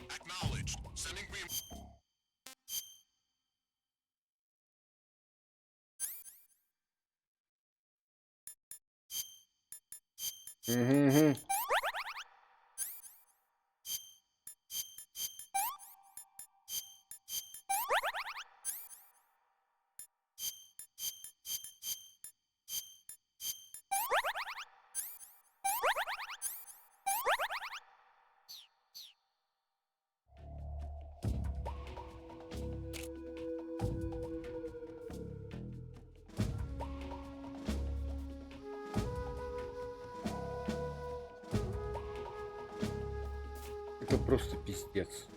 Acknowledged. Sending Угу. Это просто пиздец.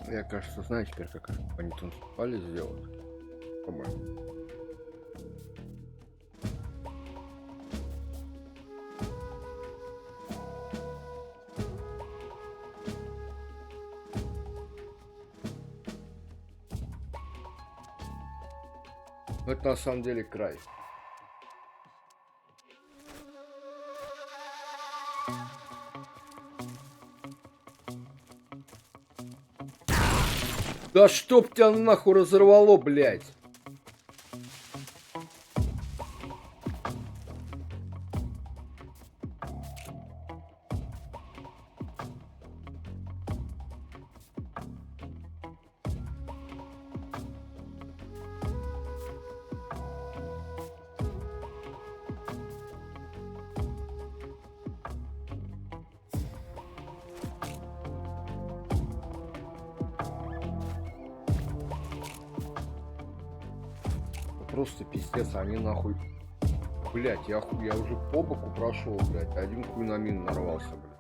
Я, кажется, знаю теперь, как они танцевали сделать. По-моему. Но это на самом деле край. Да чтоб тебя нахуй разорвало, блядь. Просто пиздец, они нахуй. Блять, я уже по боку прошел, блять, один хуй на мину нарвался, блядь.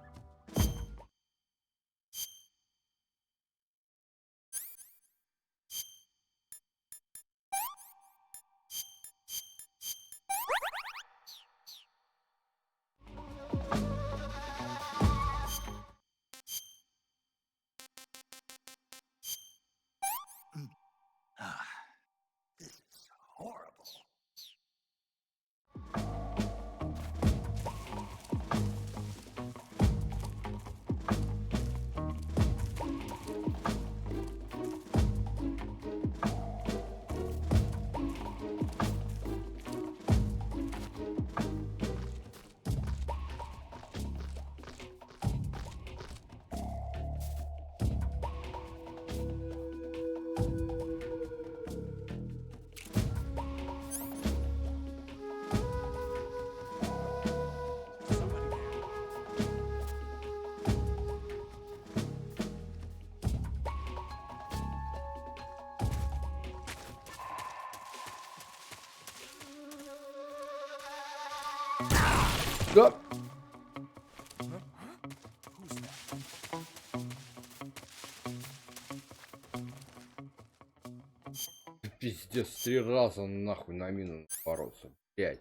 This is horrible. Да. Пиздец, 3 раза нахуй на мину бороться. 5.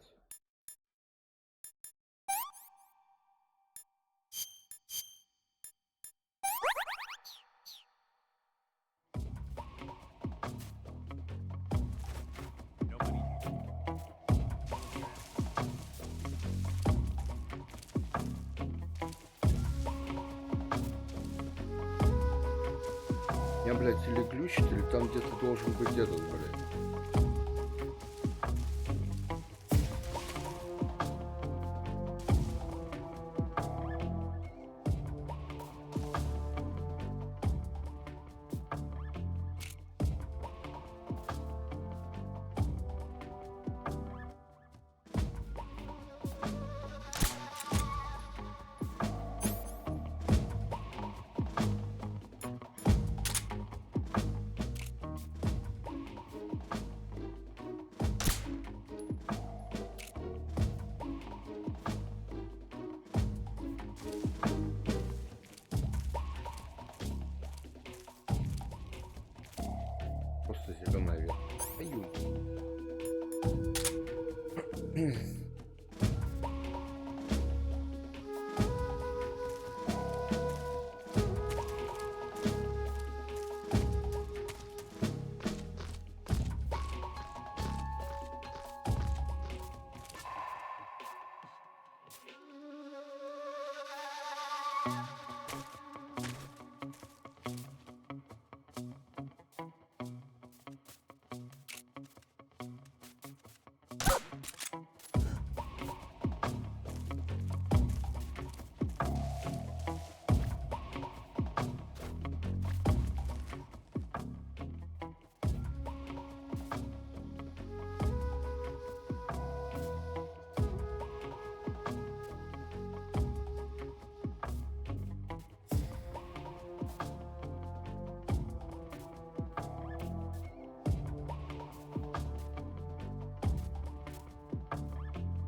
Я, блядь, или глючит, или там где-то должен быть этот, блядь. Просто зеленая ветка. Аю.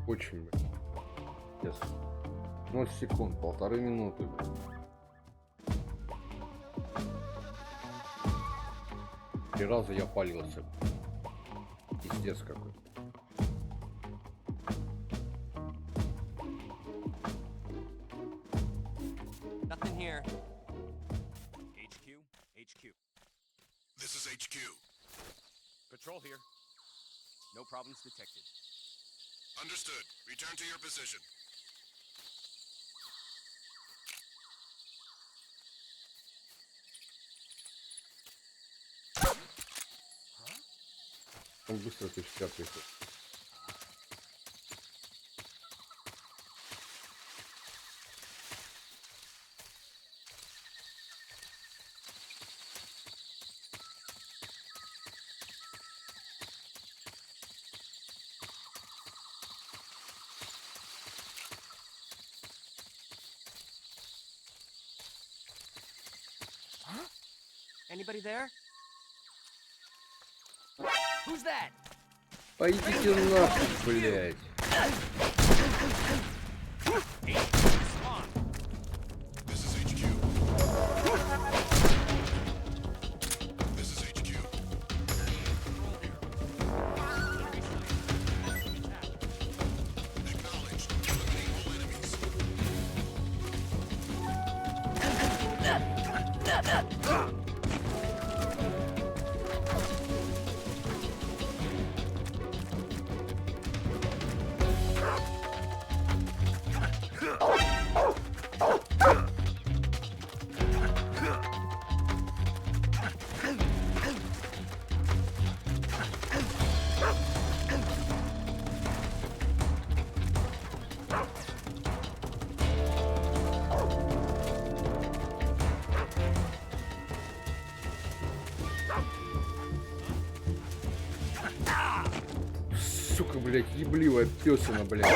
Очень, блядь. 0 секунд, 1,5 минуты, блядь. 3 раза я палился. Пиздец какой. Nothing here. HQ, HQ. This is HQ. Patrol here. No problems detected. Understood. Return to your position. Он быстро ты в приходит. Anybody there? Who's that? Пойдите нахуй, блядь. This is HQ. This is HQ. Acknowledged. Eliminate all enemies. Сука, блядь, ебливая пёсина, блядь.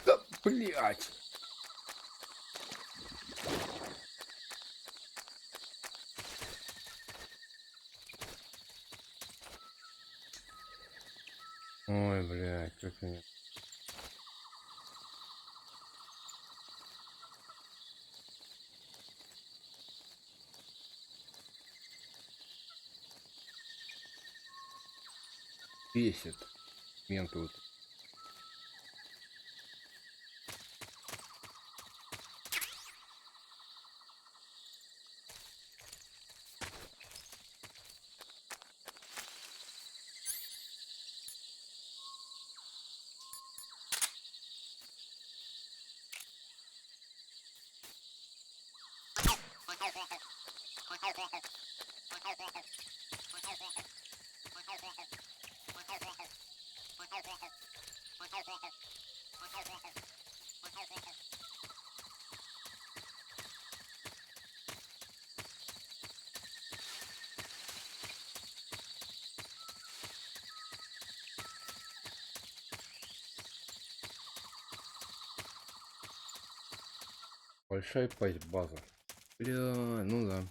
Да, блядь. Ой, блядь, как они... Бесит. Менты вот. Большая пасть база. Бля, ну да.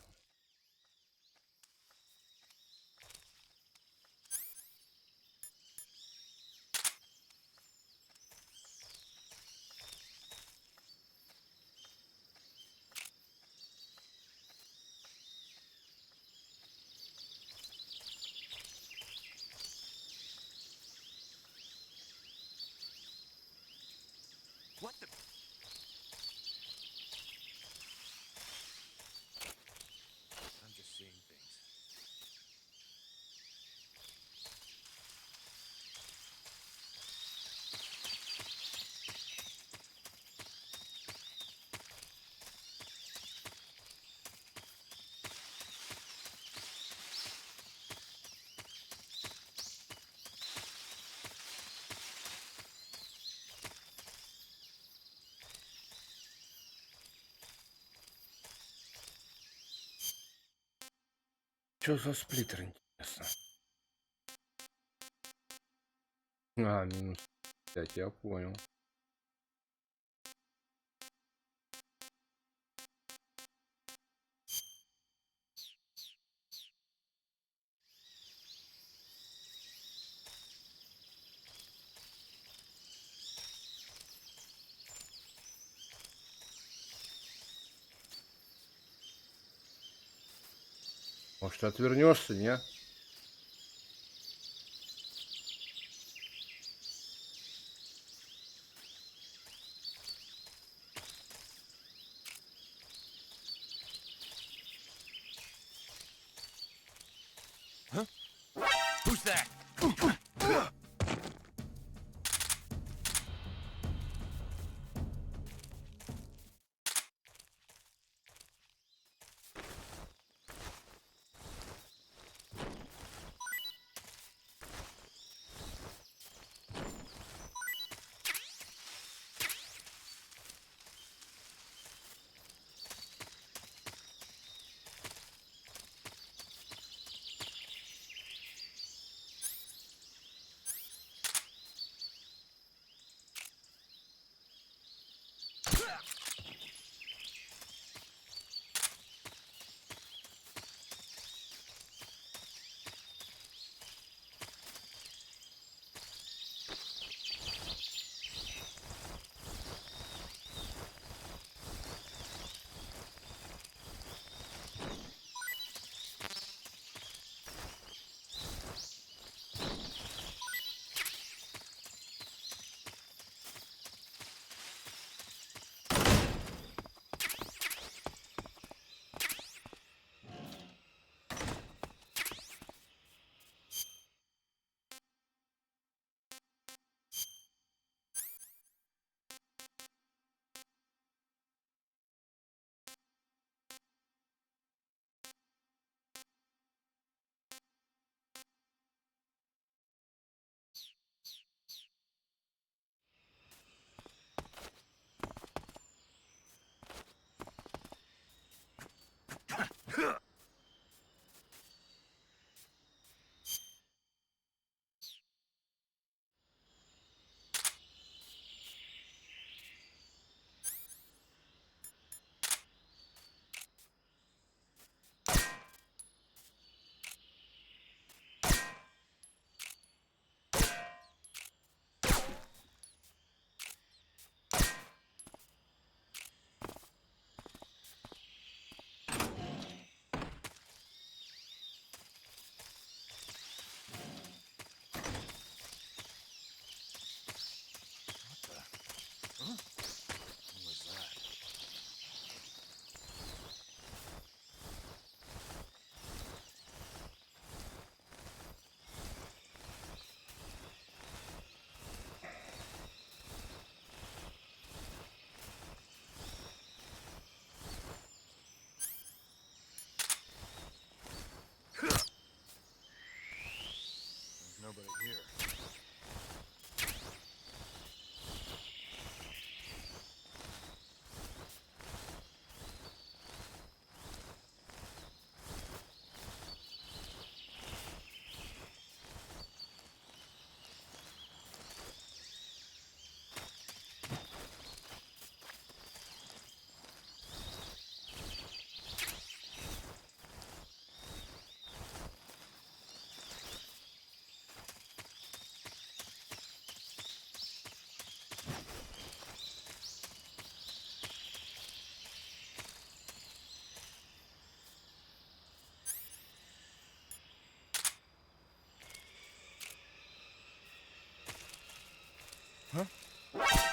What the? I'm just seeing things. Что за сплиттер, интересно? А, минус 5, я понял. Может, отвернешься, не? Who's that?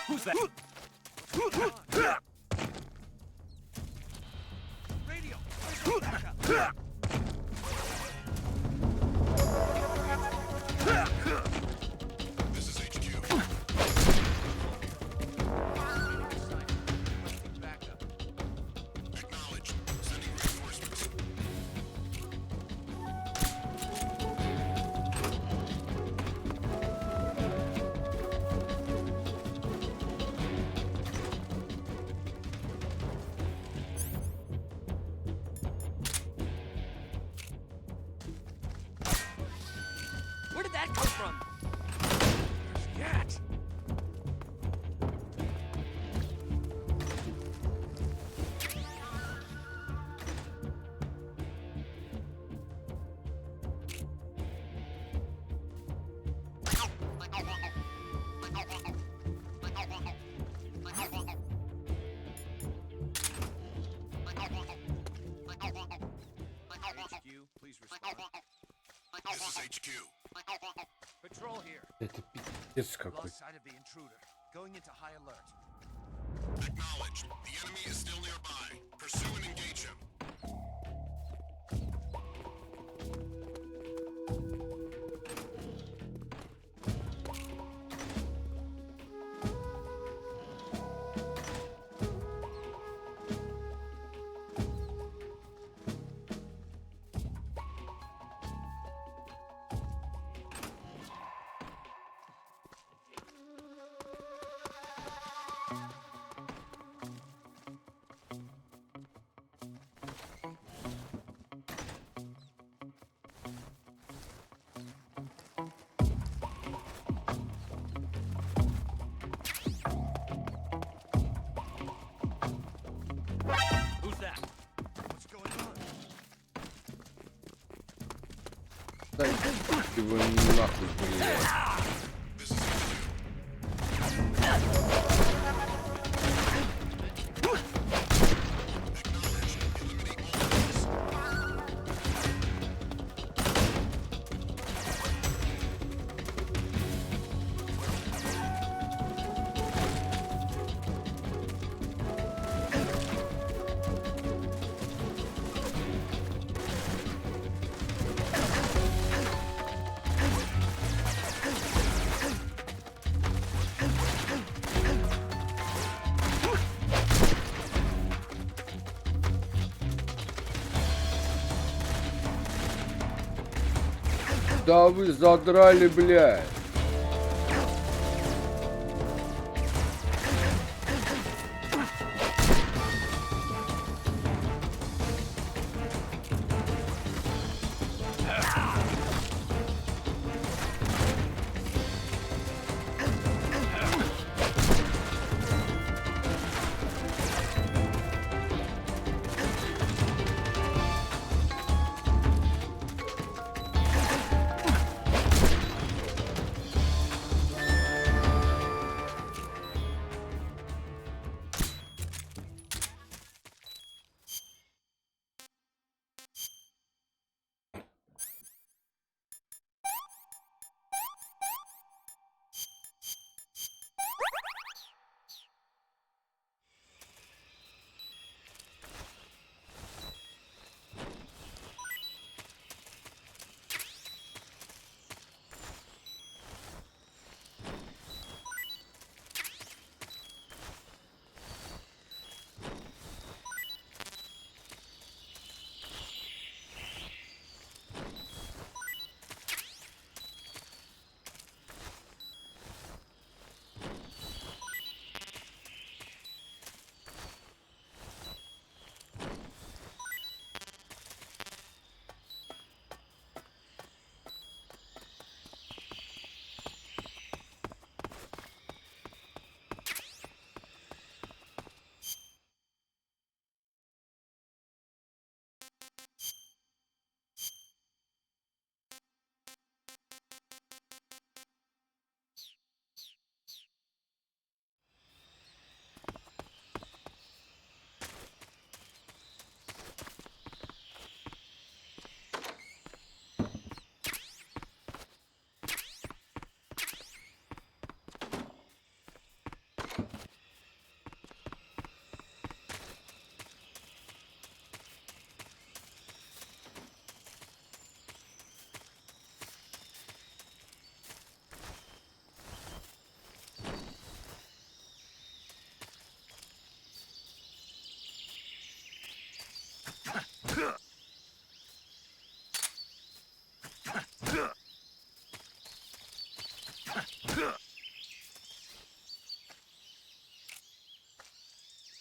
Who's that? Radio! Backup! This is HQ. Acknowledged. Sending reinforcements. Where did that come from? Where's he at? HQ, please respond. This is HQ. Patrol here. Это пиздец какой. Lost sight of the intruder. Going into high alert. Acknowledged. The enemy is still nearby. Pursue and engage him. Who's that? What's going on? Да его нахуй, блядь. This is HQ. Acknowledged. Eliminate all enemies. Да вы задрали, блядь.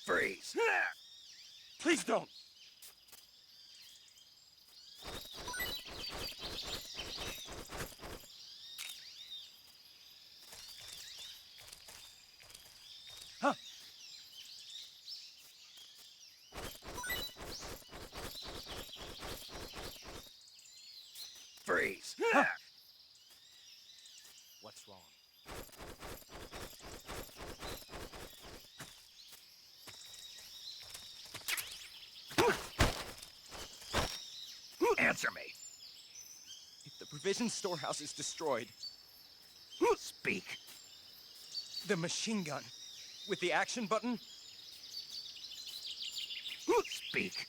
Freeze! Please don't! Huh? Freeze! Huh? What's wrong? Answer me! If the provision storehouse is destroyed, speak. The machine gun with the action button? Speak.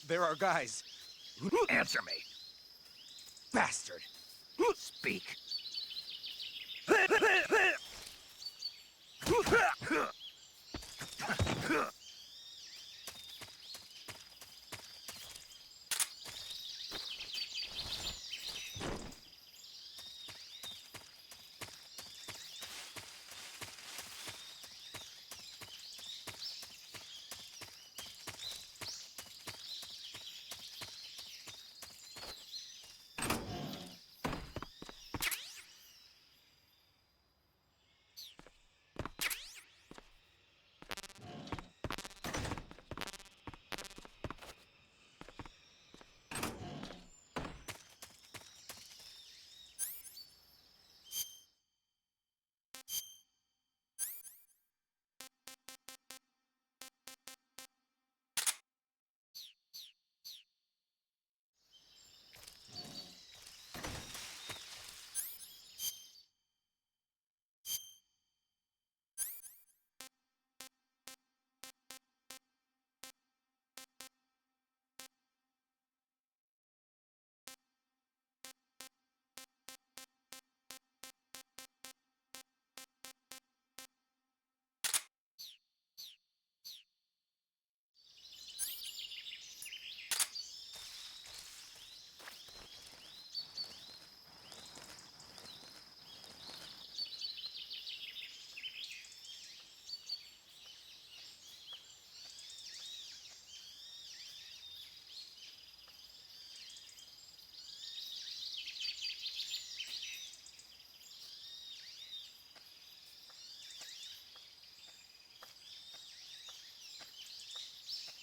There are guys. Answer me. Bastard. Speak.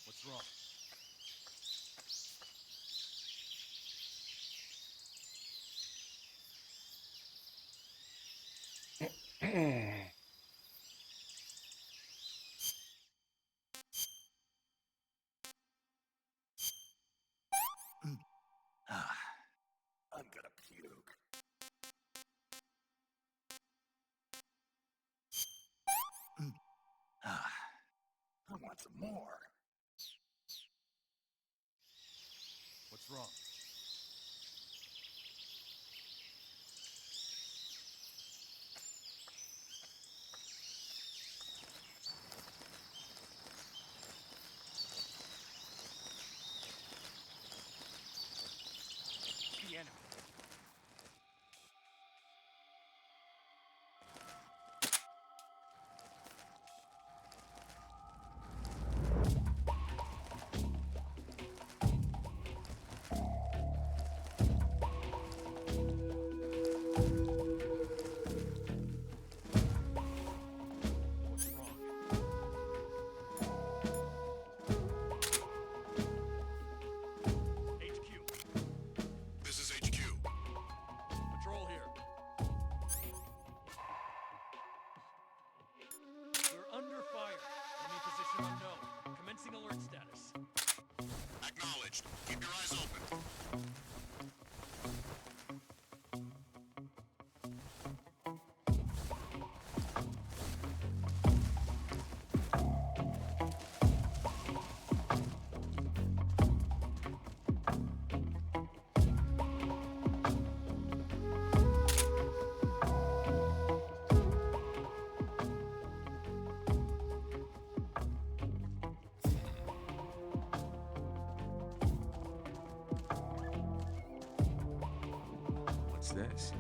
What's wrong? I'm gonna puke. I want some more. What's wrong? The enemy. This is HQ. Patrol here. We're under fire. Enemy position unknown. Commencing alert status. Acknowledged. Keep your eyes open. What's this?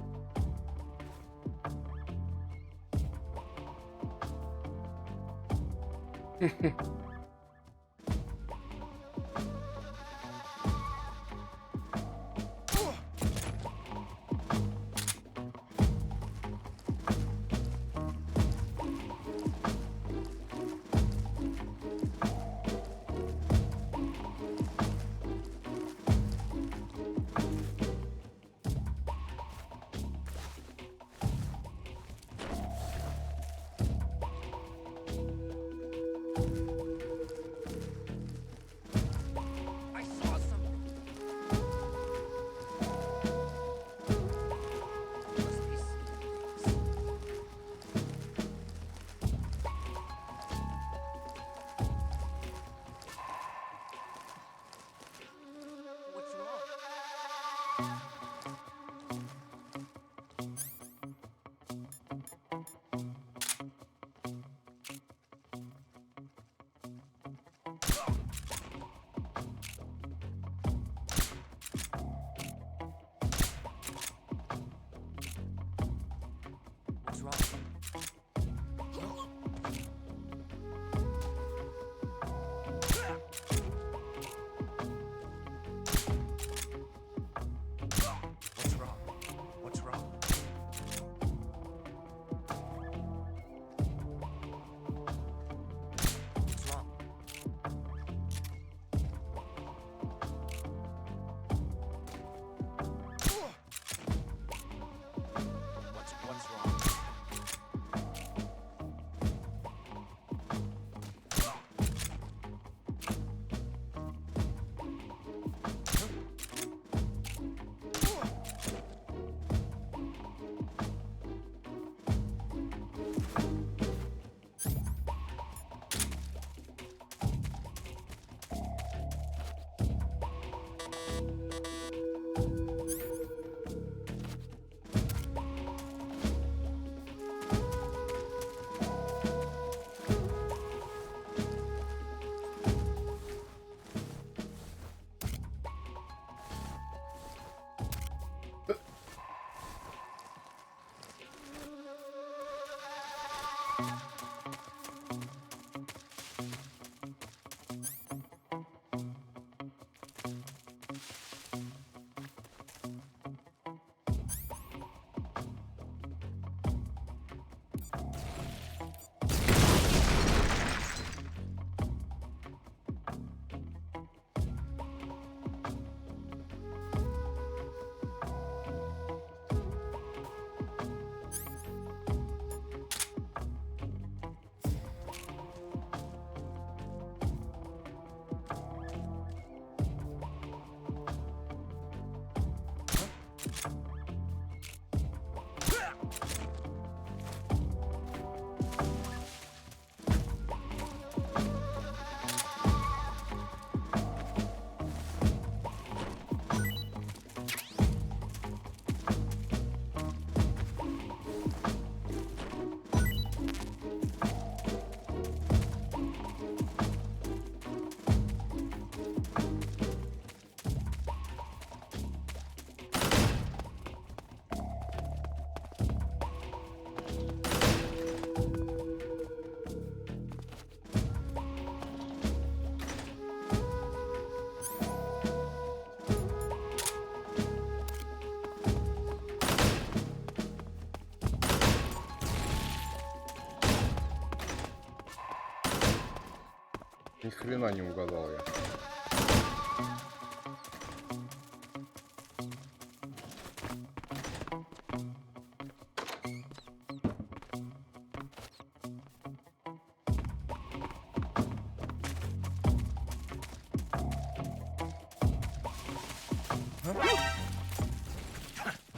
Ни хрена не угадал я.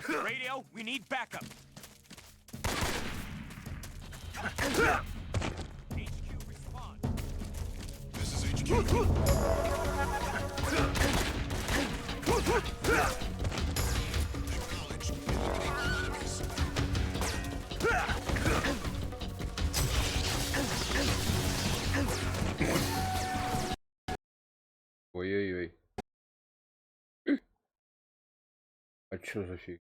Radio, we need backup. HQ, respond. This is HQ. Acknowledged. Eliminate all enemies. Ой-ой-ой. А чё за фиг?